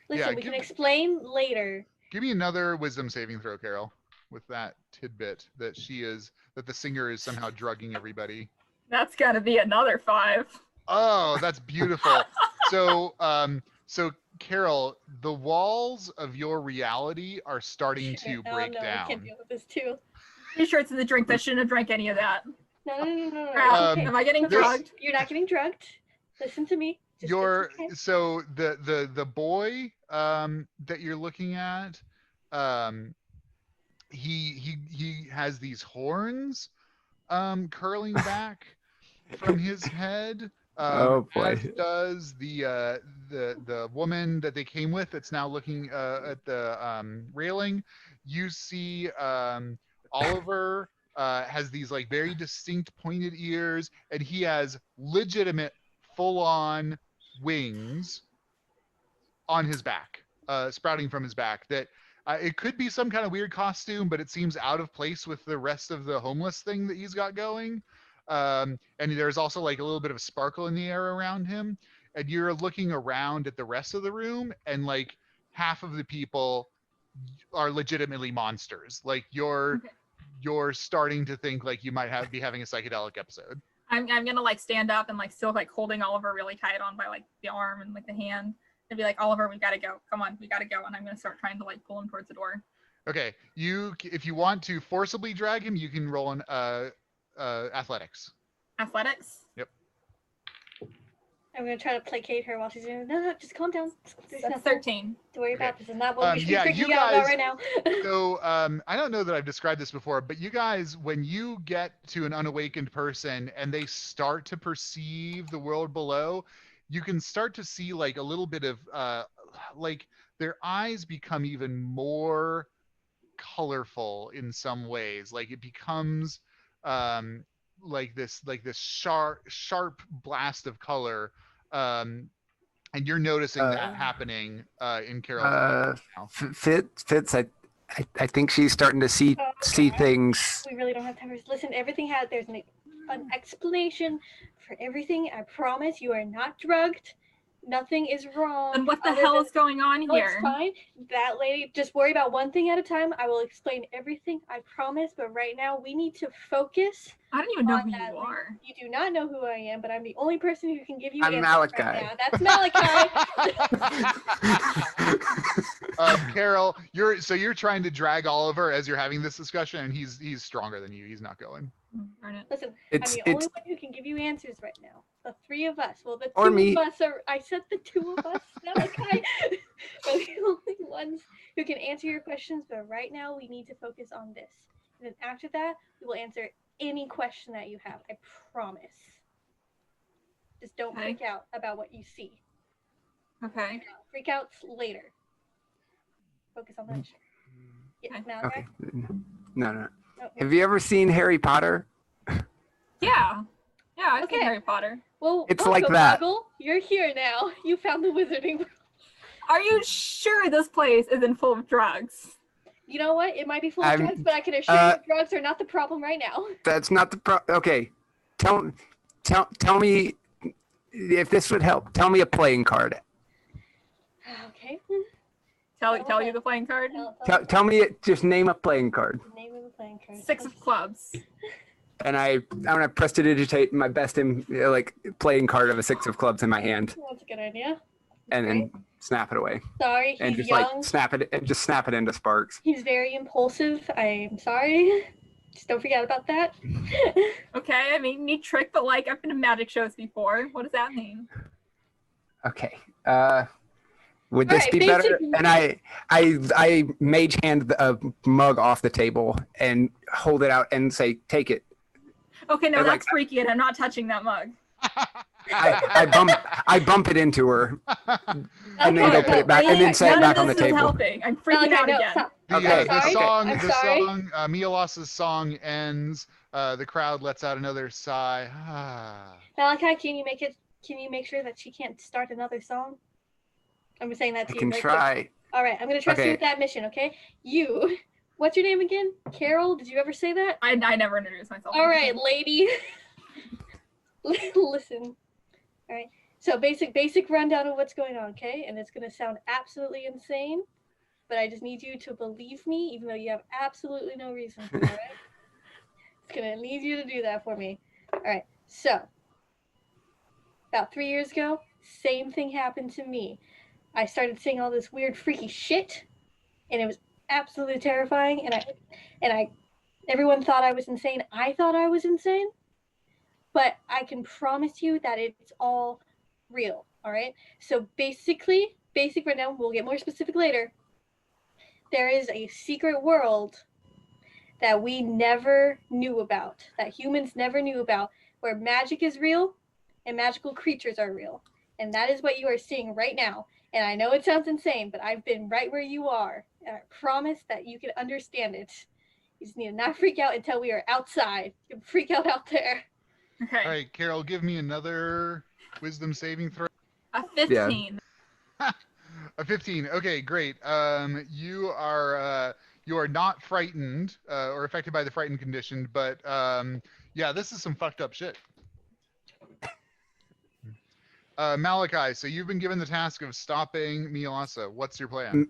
Listen, we can explain later. Give me another wisdom saving throw, Carol, with that tidbit that the singer is somehow drugging everybody. That's gotta be another 5. Oh, that's beautiful. So Carol, the walls of your reality are starting to break down. I can't deal with this too. Pretty sure it's in the drink. I shouldn't have drank any of that. No. Am I getting drugged? You're not getting drugged. Listen to me. So the boy that you're looking at, he has these horns curling back from his head. Oh boy! As does the woman that they came with that's now looking at the railing. You see Oliver has these like very distinct pointed ears, and he has legitimate full-on wings on his back, sprouting from his back. That it could be some kind of weird costume, but it seems out of place with the rest of the homeless thing that he's got going. And there's also like a little bit of sparkle in the air around him, and you're looking around at the rest of the room, and like half of the people are legitimately monsters. Like you're starting to think like you might be having a psychedelic episode. I'm gonna like stand up and like still like holding Oliver really tight on by like the arm and like the hand, and be like, Oliver, we gotta go. Come on, we gotta go. And I'm gonna start trying to like pull him towards the door. Okay, if you want to forcibly drag him, you can roll an athletics. Athletics? Yep. I'm gonna try to placate her while she's doing. No, just calm down. That's 13. To worry about. This is not what we should be freaking you out guys, about right now. So I don't know that I've described this before, but you guys, when you get to an unawakened person and they start to perceive the world below, you can start to see like a little bit of like their eyes become even more colorful in some ways. Like it becomes like this sharp blast of color, and you're noticing that happening in Carol's now. Fitz, I think she's starting to see things. We really don't have time for this. Listen, there's an explanation for everything. I promise you are not drugged. Nothing is wrong. And what the hell is going on here? It's fine. That lady, just worry about one thing at a time. I will explain everything, I promise. But right now, we need to focus. I don't even know who you are. You do not know who I am, but I'm the only person who can give you I'm Malachi. right now. That's Malachi. Carol, you're trying to drag Oliver as you're having this discussion, and he's stronger than you. He's not going. Listen, I'm the only one who can give you answers right now. The 3 of us. Well, the 2 or me. of us are. I said the 2 of us, Malachi, are the only ones who can answer your questions. But right now, we need to focus on this. And then after that, we will answer any question that you have. I promise. Just don't freak out about what you see. Okay. Freak outs later. Focus on that. Yeah, Malachi. Okay. No. Oh, Have you ever seen Harry Potter? Yeah. Yeah, I've seen Okay. Harry Potter. well, It's welcome, like that. Muggle. You're here now. You found the wizarding world. Are you sure this place isn't full of drugs? You know what? It might be full of I'm- drugs, but I can assure you drugs are not the problem right now. That's not the Okay, tell me if this would help. Tell me a playing card. Okay. Tell you the playing card? Tell me just name a playing card. Name of the playing card. 6 of clubs. And I'm gonna prestidigitate my best playing card of a 6 of clubs in my hand, That's a good idea. and then snap it away, Sorry, and he's just young. snap it into sparks. He's very impulsive. I'm sorry. Just don't forget about that. Okay, I mean, neat trick, but like, I've been to magic shows before. What does that mean? Okay. Would this Alright, be better? basically- And I mage hand a mug off the table and hold it out and say, "Take it." Okay, no, And, that's freaky, and I'm not touching that mug. I bump it into her and then go Okay, put it back and then set it None back of on the this is table. helping. I'm freaking Okay, out no, again. stop. Okay, The sorry. song, I'm the sorry. song, Mialassa's song ends. The crowd lets out another sigh. Malachi, can you make sure that she can't start another song? I'm saying that I to you. can right try. quick. All right, I'm gonna trust you Okay. with that mission, okay? You, what's your name again? Carol? Did you ever say that? I never introduced myself. All right, lady. Listen. All right. So basic rundown of what's going on, okay? And it's gonna sound absolutely insane, but I just need you to believe me, even though you have absolutely no reason to. All right. It's gonna need you to do that for me. All right. So about 3 years ago, same thing happened to me. I started seeing all this weird, freaky shit, and it was absolutely terrifying. And I, everyone thought I was insane. I thought I was insane, but I can promise you that it's all real. All right. So basic right now. We'll get more specific later. There is a secret world that we never knew about, that humans never knew about, where magic is real and magical creatures are real. And that is what you are seeing right now. And I know it sounds insane, but I've been right where you are. And I promise that you can understand it. You just need to not freak out until we are outside. You can freak out there. Okay. All right, Carol, give me another wisdom saving throw. A 15. A 15. Okay, great. You are not frightened or affected by the frightened condition, but yeah, this is some fucked up shit. Malachi, so you've been given the task of stopping Mialassa. What's your plan?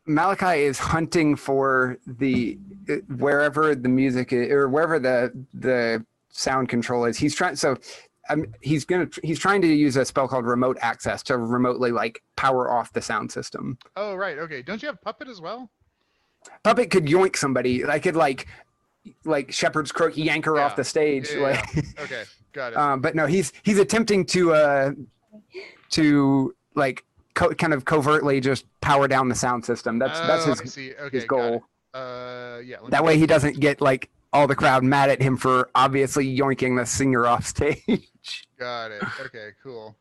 Malachi is hunting for wherever the music is, or wherever the sound control is. He's trying. So he's trying to use a spell called remote access to remotely power off the sound system. Oh, right. Okay. Don't you have Puppet as well? Puppet could yoink somebody. I could like shepherd's croak, yank her off the stage. Yeah. Okay, got it. But no, he's attempting to kind of covertly just power down the sound system. That's his goal. Yeah. That way he doesn't get all the crowd mad at him for obviously yoinking the singer off stage. Got it. Okay, cool.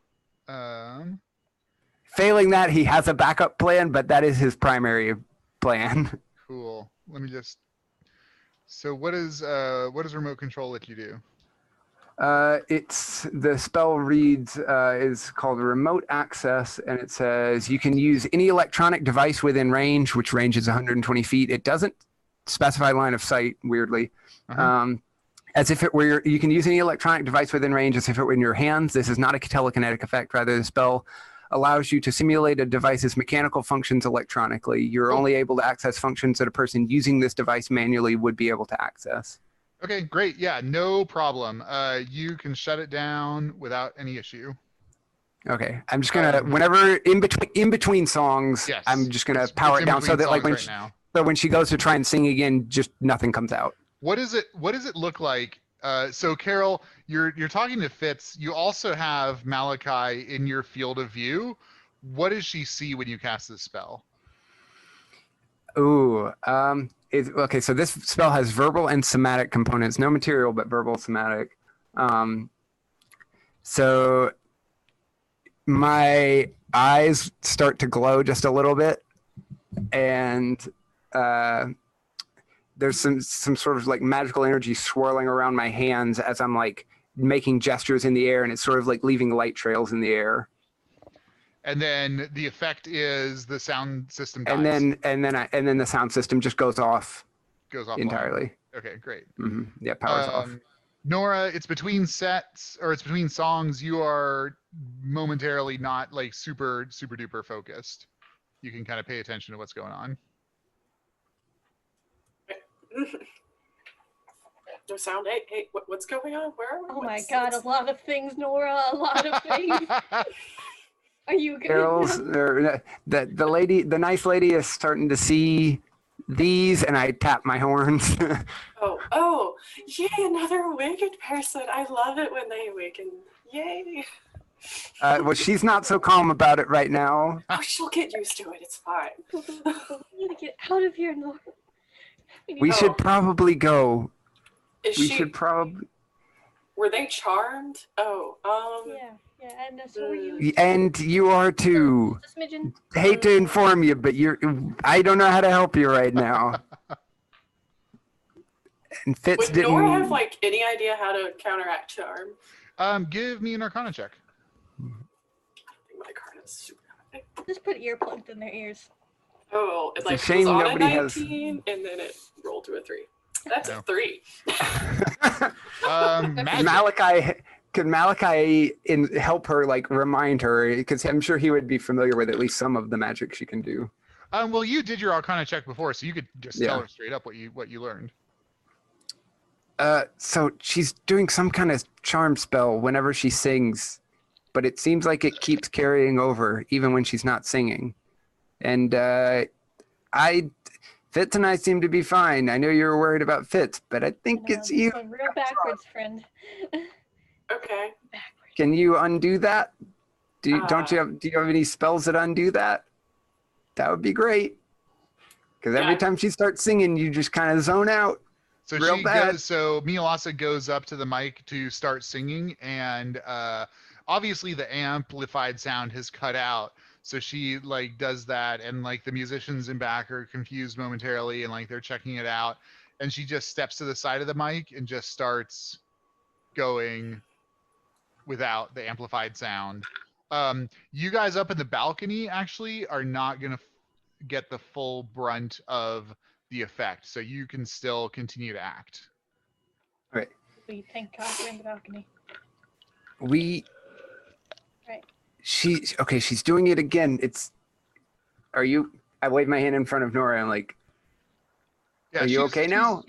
Failing that, he has a backup plan, but that is his primary plan. Cool. Let me just. So what does remote control let you do? It's the spell reads is called remote access, and it says you can use any electronic device within range, which range is 120 feet. It doesn't specify line of sight, weirdly. As if it were, you can use any electronic device within range as if it were in your hands. This is not a telekinetic effect. Rather, the spell allows you to simulate a device's mechanical functions electronically. You're only able to access functions that a person using this device manually would be able to access. Okay, great. Yeah, no problem. You can shut it down without any issue. Okay, I'm just gonna whenever in between songs, yes, I'm just gonna power it down so that so when she goes to try and sing again, just nothing comes out. What does it look like? So Carol, you're talking to Fitz. You also have Malachi in your field of view. What does she see when you cast this spell? Ooh, okay. So this spell has verbal and somatic components. No material, but verbal, somatic. So my eyes start to glow just a little bit, and there's some sort of like magical energy swirling around my hands as I'm like making gestures in the air, and it's sort of like leaving light trails in the air. And then the effect is the sound system dies. And then the sound system just goes off. Goes off entirely. Okay, great. Mm-hmm. Yeah, power's off. Nora, it's between sets or it's between songs. You are momentarily not like super duper focused. You can kind of pay attention to what's going on. No sound. Hey, what's going on? Where are we? Oh my God, a lot of things, Nora. A lot of things. Are you good? Carol's, the nice lady is starting to see these, and I tap my horns. oh, yay, another awakened person. I love it when they awaken. Yay. Well, she's not so calm about it right now. Oh, she'll get used to it. It's fine. We need to get out of here, Nora. We should probably go. Should probably. Were they charmed? Oh, Yeah, and so were you. And you are too. Just a smidgen. Hate to inform you, but I don't know how to help you right now. And Fitz Would didn't. Norah have like any idea how to counteract charm? Give me an Arcana check. I don't think my card is super high. Just put earplugs in their ears. Oh, it It's a like shame was on nobody a has- 19 and then it rolled to a 3. That's a 3. Magic. Could Malachi help her, like remind her? Because I'm sure he would be familiar with at least some of the magic she can do. Well, you did your Arcana check before, so you could just tell Yeah. her straight up what you learned. So she's doing some kind of charm spell whenever she sings, but it seems like it keeps carrying over even when she's not singing. And Fitz and I seem to be fine. I know you're worried about Fitz, but I think it's you. Going real backwards, friend. Okay. Can you undo that? Do you have any spells that undo that? That would be great. Because every time she starts singing, you just kind of zone out. So Real bad. So Mialassa goes up to the mic to start singing, and obviously the amplified sound has cut out. So she like does that, and like the musicians in back are confused momentarily, and like they're checking it out, and she just steps to the side of the mic and just starts going without the amplified sound. You guys up in the balcony actually are not gonna get the full brunt of the effect, so you can still continue to act. Right. We thank God we're in the balcony. Right. She's doing it again. I wave my hand in front of Norah and like, Yeah, are you okay now?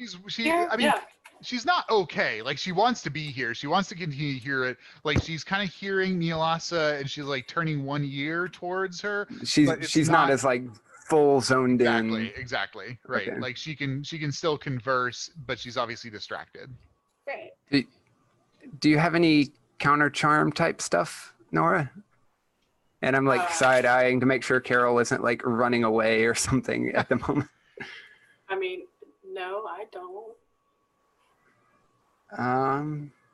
She's not okay. Like, she wants to be here. She wants to continue to hear it. Like, she's kind of hearing Mialassa, and she's like turning one ear towards her. She's not as like full zoned in. Exactly. Right. Okay. Like she can still converse, but she's obviously distracted. Right. Do you have any counter charm type stuff, Norah? And I'm like side eyeing to make sure Carol isn't like running away or something at the moment. I mean, no, I don't.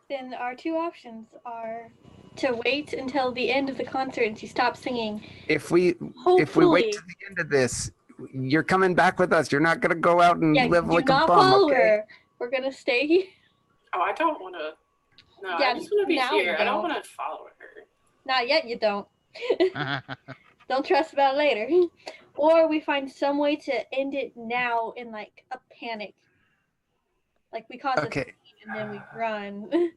Then our two options are to wait until the end of the concert and she stops singing. If we wait to the end of this, you're coming back with us. You're not gonna go out and live like a bum. Follow Okay? her. We're gonna stay here. Oh, I don't want to. No, Yeah, I just want to be now here. you I don't don't. want to follow her. Not yet, you don't. Don't trust about it later. Or we find some way to end it now in like a panic. Like we cause a scene and then we run.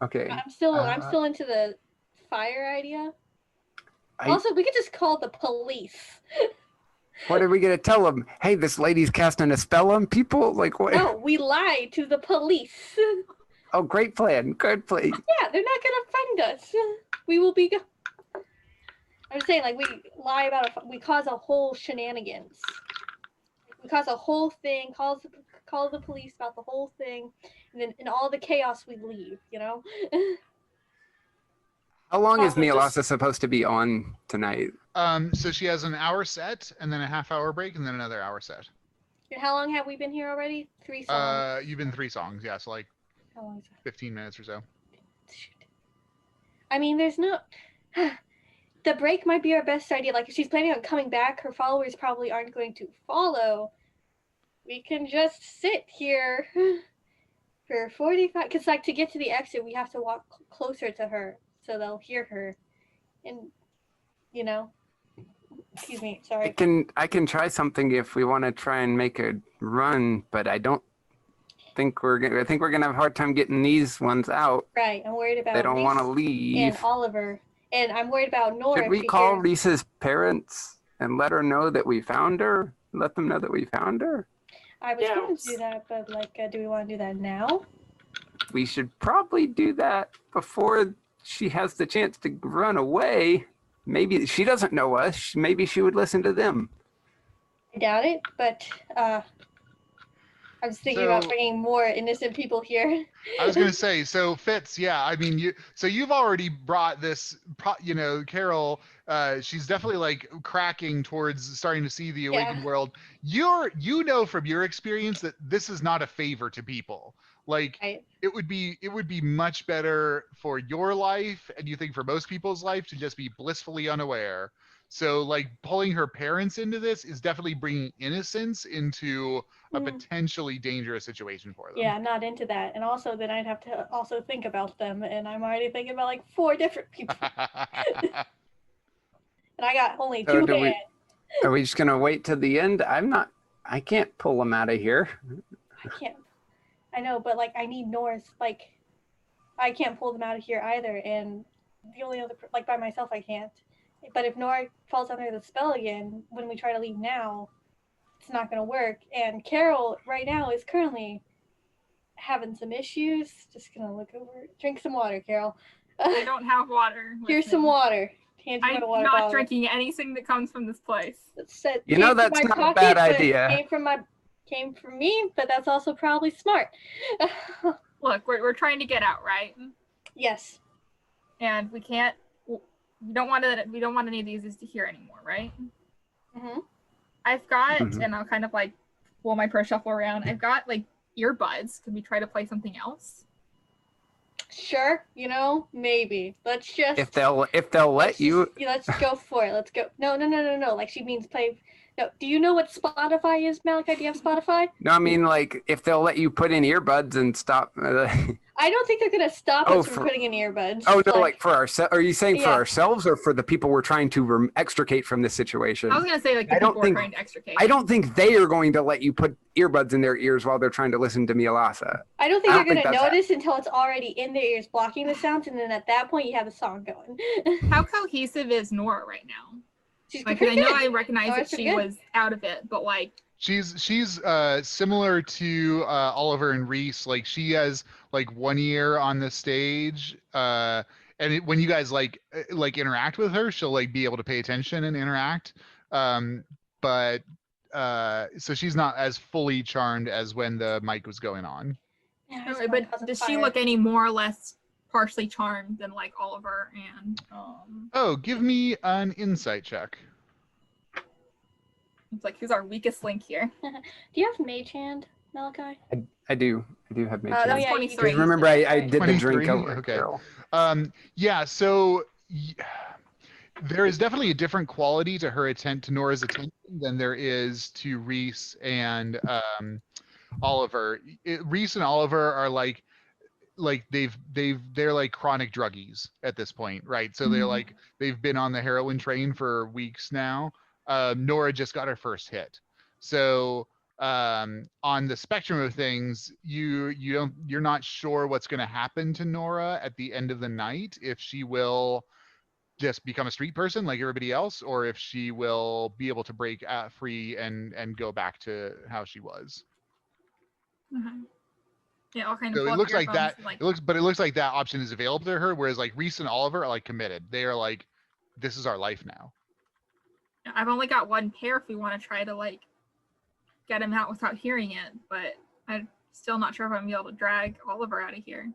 Okay. I'm still into the fire idea. Also, we could just call the police. What are we gonna tell them? Hey, this lady's casting a spell on people. Like what? No, we lie to the police. Oh, great plan. Good plan. Yeah, they're not gonna find us. We will be. I'm saying, like, we lie about we cause a whole shenanigans. We cause a whole thing. Call the police about the whole thing, and then in all the chaos we leave. You know. How long is Mialassa supposed to be on tonight? So she has an hour set, and then a half-hour break, and then another hour set. And how long have we been here already? 3 songs. You've been 3 songs, yeah. So like How long is it? 15 minutes or so. Shoot. I mean, there's no. The break might be our best idea. Like, if she's planning on coming back, her followers probably aren't going to follow. we can just sit here for 45. Because like to get to the exit, we have to walk closer to her so they'll hear her, and you know. Excuse me. Sorry. I can try something if we want to try and make a run, but I don't think we're gonna. I think we're gonna have a hard time getting these ones out. Right. I'm worried about. They don't want to and leave. Oliver, and I'm worried about Norah. Should we call Reese's parents and let her know that we found her? Let them know that we found her. I was going to do that, but like, do we want to do that now? We should probably do that before she has the chance to run away. Maybe she doesn't know us. Maybe she would listen to them. I doubt it, but I was thinking about bringing more innocent people here. I was going to say, so Fitz, yeah, I mean, you've already brought this, Carol, she's definitely like cracking towards starting to see the awakened world. You know from your experience that this is not a favor to people. Like it would be much better for your life, and you think for most people's life, to just be blissfully unaware. So like pulling her parents into this is definitely bringing innocence into a potentially dangerous situation for them. Yeah, I'm not into that. And also then I'd have to also think about them, and I'm already thinking about like 4 different people. And I got only 2 hands. Are we just gonna wait till the end? I can't pull them out of here. I can't. I know, but like I need North. Like I can't pull them out of here either, and the only other like by myself I can't. But if Norah falls under the spell again when we try to leave now, it's not going to work. And Carol right now is currently having some issues. Just gonna look over. Drink some water, Carol. I don't have water. Here's some water. I'm not drinking anything that comes from this place. That's not a bad idea. Came from me, but that's also probably smart. Look, we're trying to get out, right? Yes. And we can't. We don't want any of these to hear anymore, right? Mm-hmm. I've got, and I'll kind of like pull my purse shuffle around. I've got like earbuds. Could we try to play something else? Sure, maybe. Let's just if they'll let you. Let's go for it. Let's go. No. Like she means play. No. Do you know what Spotify is, Malachi? Do you have Spotify? No, I mean like if they'll let you put in earbuds and stop. I don't think they're gonna stop us from putting in earbuds. Oh no, like for ourselves. Are you saying for ourselves or for the people we're trying to extricate from this situation? I was gonna say like the people we're trying to extricate. I don't think they are going to let you put earbuds in their ears while they're trying to listen to Mialassa. I don't think they're gonna notice until it's already in their ears, blocking the sounds, and then at that point you have a song going. How cohesive is Norah right now? She's like, pretty I know good. I recognize that she was out of it, but like. She's similar to Oliver and Reese. Like she has like one ear on the stage, and when you guys like interact with her, she'll like be able to pay attention and interact. But so she's not as fully charmed as when the mic was going on. Yeah, but does she look any more or less partially charmed than like Oliver and? Oh, give me an insight check. It's like, who's our weakest link here? Do you have Mage Hand, Malachi? I do have Mage Hand. Oh, yeah, 23. Remember, I did the drink over. Okay. Yeah. So there is definitely a different quality to to Norah's attention than there is to Reese and Oliver. Reese and Oliver are like they're like chronic druggies at this point, right? So they're like they've been on the heroin train for weeks now. Norah just got her first hit. So on the spectrum of things, you're not sure what's going to happen to Norah at the end of the night, if she will just become a street person like everybody else, or if she will be able to break free and go back to how she was. Yeah, all kind so of. It looks like that. Like... It looks like that option is available to her. Whereas like Reese and Oliver are like committed. They are like, this is our life now. I've only got one pair if we want to try to like get him out without hearing it, but I'm still not sure if I'm gonna be able to drag Oliver out of here.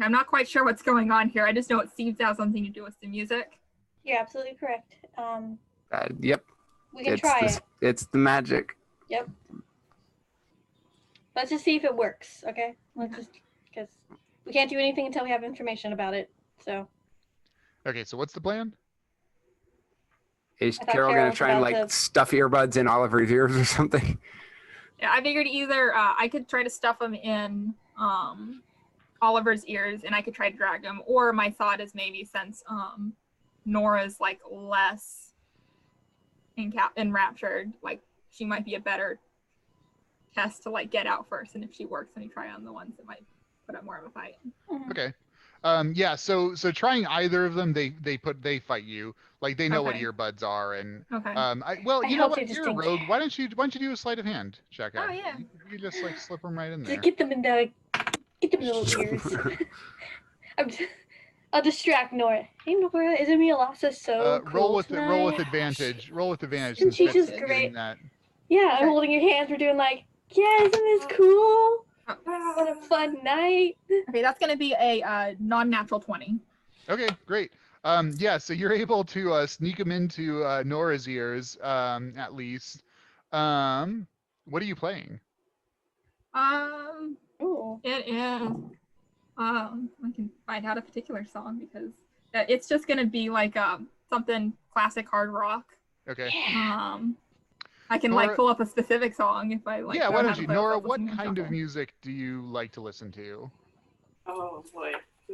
I'm not quite sure what's going on here. I just know it seems to have something to do with the music. You're absolutely correct. Yep. We can try it. It's the magic. Yep. Let's just see if it works, okay? Let's just, because we can't do anything until we have information about it. So. Okay, so what's the plan? Is I thought Carol Carol gonna was try and about like to- stuff earbuds in Oliver's ears or something? Yeah, I figured either I could try to stuff them in Oliver's ears, and I could try to drag him, or my thought is maybe since Nora's like less enraptured, like she might be a better test to like get out first, and if she works, then you try on the ones that might put up more of a fight. Okay. Yeah, so trying either of them, they fight you. Like they know what Okay. earbuds are, and Okay. I you know hope what? they just You're a don't rogue. care. Why don't you do a sleight of hand check out? Oh, yeah. You just like slip them right in there. Just get them in the little ears. I'll distract Norah. Hey Norah, isn't Mialassa so cool roll with tonight? advantage. Roll with advantage. Isn't she since just Fitz is great? doing that. Yeah, I'm holding your hands. We're doing like, yeah, isn't this cool? What a fun night. Okay, that's gonna be a non-natural 20. Okay, great. Yeah, so you're able to sneak them into Nora's ears, at least. What are you playing? Ooh. It is. I can find out a particular song because it's just gonna be like something classic hard rock. Okay. Yeah. I can Norah- like pull up a specific song if I like. Yeah, why don't have you, a playlist Norah? up with What singing kind of shuffle. music do you like to listen to? Oh boy. I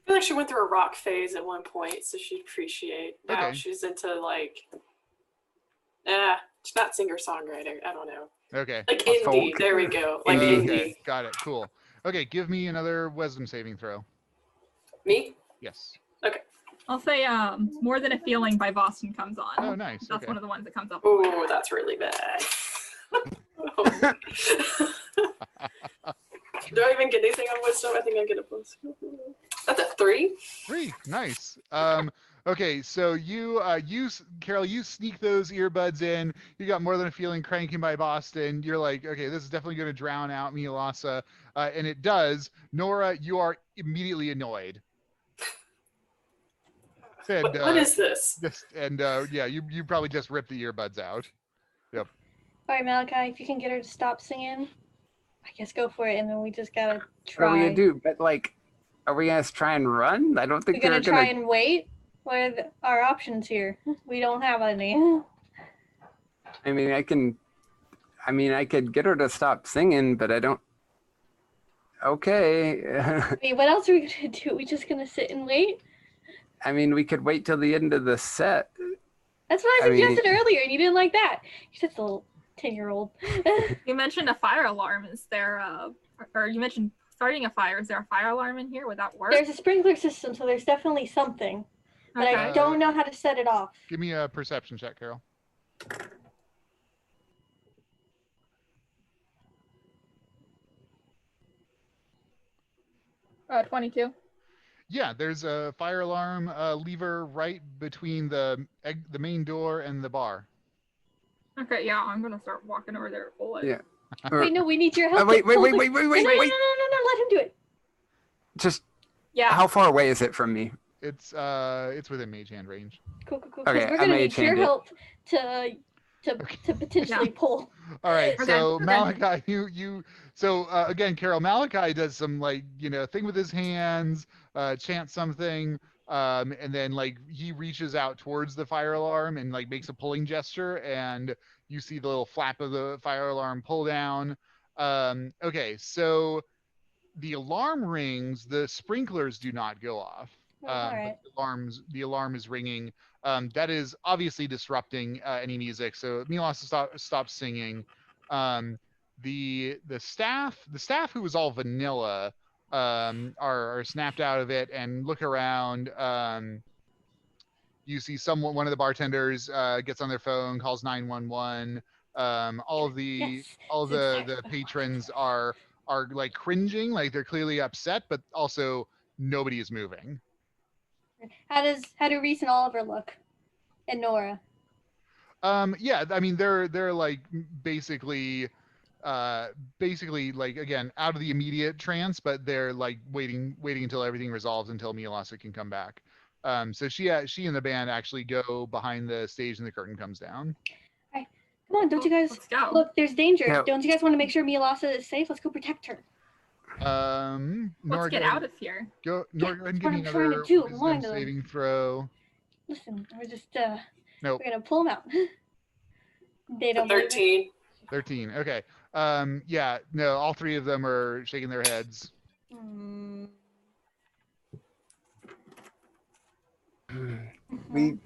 feel like she went through a rock phase at one point, so she'd appreciate. Now Okay. she's into like, she's not singer-songwriter. I don't know. Okay. Like A indie. folk. There we go. Like Indie. indie. Okay, got it. Cool. Okay, give me another wisdom saving throw. Me? Yes. I'll say "More Than a Feeling" by Boston comes on. Oh, nice. That's Okay. one of the ones that comes up. Oh, that's really bad. Do I even get anything on wisdom? I think I get a plus. That's a 3. 3. Nice. Okay, so you Carol, you sneak those earbuds in. You got More Than a Feeling cranking by Boston. You're like, okay, this is definitely going to drown out Mialassa, and it does. Nora, you are immediately annoyed. And, What is this? Yeah, you probably just ripped the earbuds out. All right, Malachi, if you can get her to stop singing, I guess go for it, and then we just gotta try. What are we gonna do? But like, are we gonna try and run? I don't think We're they're gonna try and wait. What are our options here? We don't have any. I mean, I could get her to stop singing, but I don't. Okay. I mean, what else are we gonna do? We just gonna sit and wait? I mean, we could wait till the end of the set. That's what I I mean- suggested earlier, and you didn't like that. You're just a little 10-year-old. You mentioned a fire alarm. Is there or you mentioned starting a fire? Is there a fire alarm in here? Would that work? There's a sprinkler system, so there's definitely something. But I Okay. don't know how to set it off. Give me a perception check, Carol. 22. Yeah, there's a fire alarm lever right between the main door and the bar. Okay, yeah, I'm gonna start walking over there. Pull it. Yeah. Wait, no, we need your help. Wait, to wait, pull wait, the- wait, wait, No, wait, no, wait. no, let him do it. Just Yeah. how far away is it from me? It's within mage hand range. Cool. 'Cause Okay, we're I gonna may need your change it. help to potentially pull. All right, Okay, so okay. Malachi, again, Carol, Malachi does some thing with his hands, chants something, and then he reaches out towards the fire alarm and makes a pulling gesture, and you see the little flap of the fire alarm pull down. Okay, so the alarm rings, the sprinklers do not go off. All right. But the alarm is ringing. That is obviously disrupting any music. So Mialassa stops singing. The staff who was all vanilla are snapped out of it and look around. You see one of the bartenders gets on their phone, calls 911. All of the patrons are cringing, they're clearly upset, but also nobody is moving. How do Reese and Oliver look? And Norah? Yeah, I mean they're basically again out of the immediate trance, but they're waiting until everything resolves until Mialassa can come back. So she and the band actually go behind the stage and the curtain comes down. Come on, don't you guys Let's go. look? There's danger. Yeah. Don't you guys want to make sure Mialassa is safe? Let's go protect her. Nora, Let's get go ahead- out of here. Go, Nora, go ahead and that's give me what I'm trying to another do. wisdom Mind them. saving throw. Listen, we're just Nope. we're gonna pull them out. They don't believe it. 13. 13. Okay. Yeah. No. All three of them are shaking their heads. We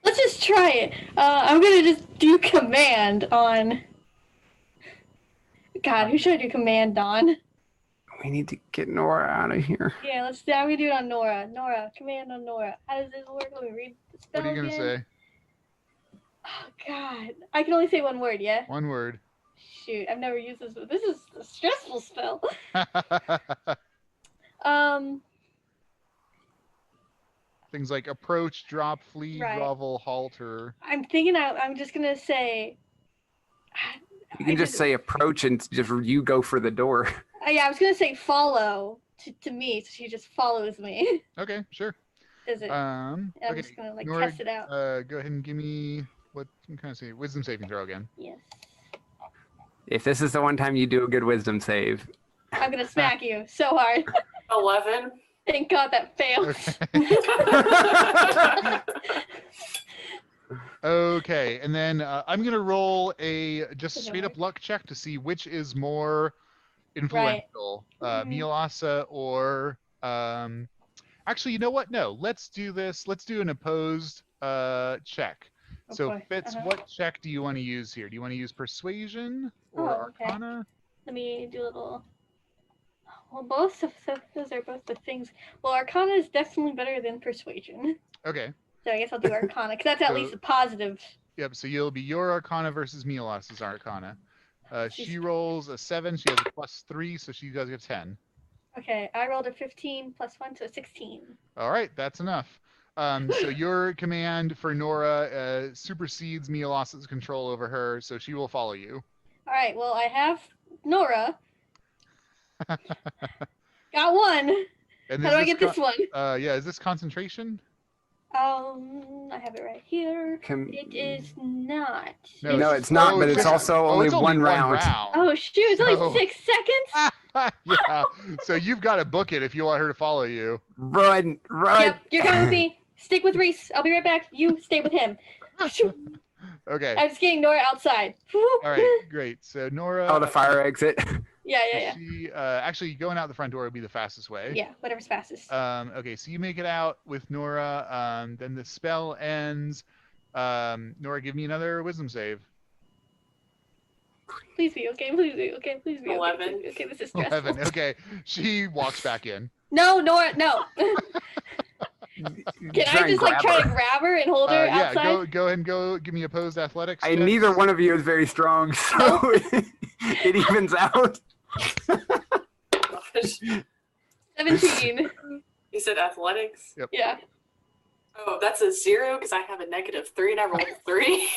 Let's just try it. I'm gonna just do command on. God, who should I do command on? we need to get Norah out of here. Yeah, I'm gonna do it on Norah. Nora, command on Nora. How does this work? Let me read the spell What are you gonna again. say? Oh God, I can only say one word. Yeah. One word. Shoot, I've never used this. This is a stressful spell. Things like approach, drop, flee, Right. grovel, halter. I'm thinking I'm just gonna say. You can just say approach and just you go for the door. Yeah, I was gonna say follow to me, so she just follows me. Okay, sure. Does it? I'm I'm just gonna Norah, test it out. Go ahead and give me what kind of say wisdom saving throw again. Yes. If this is the one time you do a good wisdom save. I'm gonna smack you so hard. 11. Thank God that failed. Okay, and then I'm gonna roll a just straight up luck check to see which is more influential, Mialassa or actually, you know what? No, let's do this. Let's do an opposed check. Oh, So boy. Fitz, what check do you want to use here? Do you want to use persuasion or Okay. arcana? Let me do a little. Well, both of those are both the things. Well, Arcana is definitely better than Persuasion. Okay. So I guess I'll do Arcana because that's at least a positive. Yep. So you'll be your arcana versus Mialassa's arcana. She rolls a 7. She has a +3, so she does get 10. Okay, I rolled a 15 plus 1, so 16. All right, that's enough. So your command for Norah supersedes Mialassa's control over her, so she will follow you. All right, well, I have Norah. Got one. And How do I get this one? Yeah, is this concentration? I have it right here. It is not. No, it's not, but it's also only one round. Oh shoot, it's only 6 seconds? Yeah, so you've got to book it if you want her to follow you. Run. Yep, you're coming with me. Stick with Reese. I'll be right back. You stay with him. Okay. I'm just getting Norah outside. All right, great. So Norah. Oh, the fire exit. Yeah. She actually going out the front door would be the fastest way. Yeah, whatever's fastest. Okay, so you make it out with Norah. Then the spell ends. Norah, give me another wisdom save. Please be okay. Please be okay. Please be 11. okay. Okay, this is stressful. 11. Okay, she walks back in. No, Norah, no. Can I just like try to grab her and hold her outside? Yeah, go ahead and go give me opposed athletics. Neither one of you is very strong, so it evens out. 17. You said athletics? Yep. Yeah. Oh, that's a 0 because I have a -3 and I rolled 3.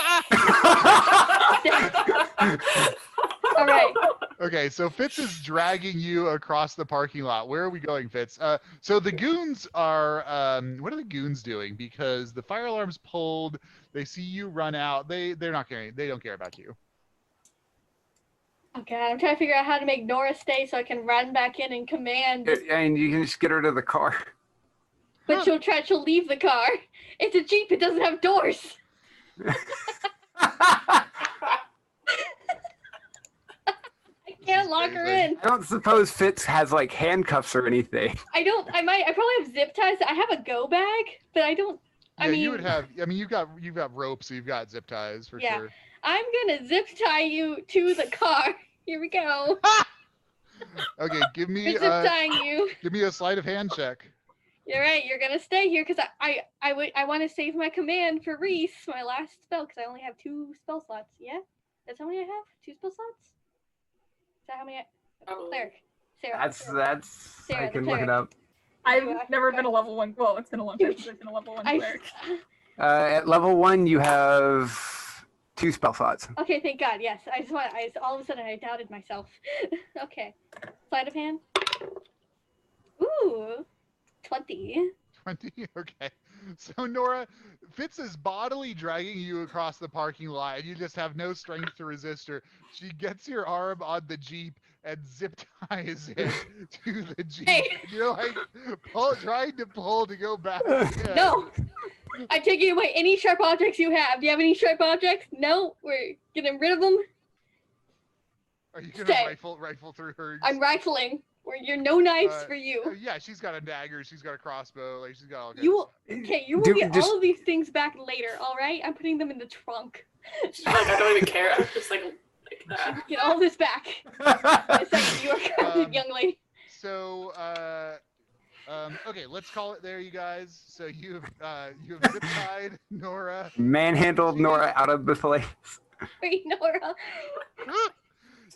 All right. Okay, so Fitz is dragging you across the parking lot. Where are we going, Fitz? So the goons are, what are the goons doing? Because the fire alarm's pulled. They see you run out. They're not caring. They don't care about you. Okay, I'm trying to figure out how to make Norah stay so I can run back in and command. And you can just get her to the car. But she'll leave the car. It's a Jeep. It doesn't have doors. I can't lock her in. I don't suppose Fitz has like handcuffs or anything. I probably have zip ties. I have a go bag, but I don't. Yeah, you would have. I mean, you've got ropes, so you've got zip ties for sure. I'm gonna zip tie you to the car. Here we go. Okay, give me zip tying you. Give me a sleight of hand check. You're right. You're gonna stay here because I want to save my command for Reese, my last spell, because I only have 2 spell slots. Yeah, that's how many I have. 2 spell slots. Is that how many? Cleric. Sara. That's. Sara, I can look it up. I've never been a level 1. Well, it's been a long time since I've been a level 1 cleric. At level 1, you have 2 spell slots. Okay, thank God. Yes, all of a sudden I doubted myself. Okay, sleight of hand. Ooh, 20. 20. Okay. So Norah, Fitz is bodily dragging you across the parking lot, and you just have no strength to resist her. She gets your arm on the Jeep and zip ties it to the Jeep. Hey. You're like trying to pull to go back. No. I'm taking away any sharp objects you have. Do you have any sharp objects? No, we're getting rid of them. Are you gonna Stay. rifle through her? I'm rifling. You're no knives for you. Yeah, she's got a dagger. She's got a crossbow. Like she's got all kinds You of stuff. okay? You will get all of these things back later. All right? I'm putting them in the trunk. She's like, I don't even care. I'm just like Get all this back. A second, you are grounded, young lady. So, okay, let's call it there, you guys. So you have zip tied Norah. Manhandled Norah out of the place. Wait, Norah.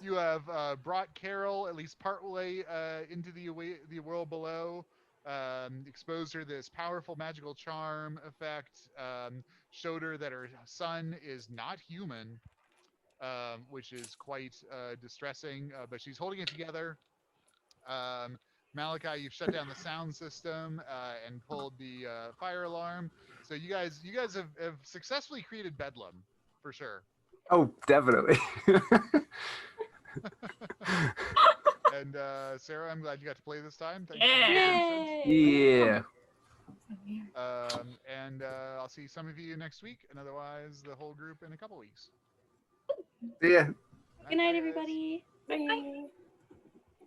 You have brought Carol at least partway into the world below. Exposed her this powerful magical charm effect. Showed her that her son is not human, which is quite distressing. But she's holding it together. Malachi, you've shut down the sound system and pulled the fire alarm. So you guys have successfully created bedlam for sure. Oh, definitely. And Sara, I'm glad you got to play this time. Thanks Yeah. And I'll see some of you next week, and otherwise the whole group in a couple weeks. Yeah. Good night, everybody. Bye.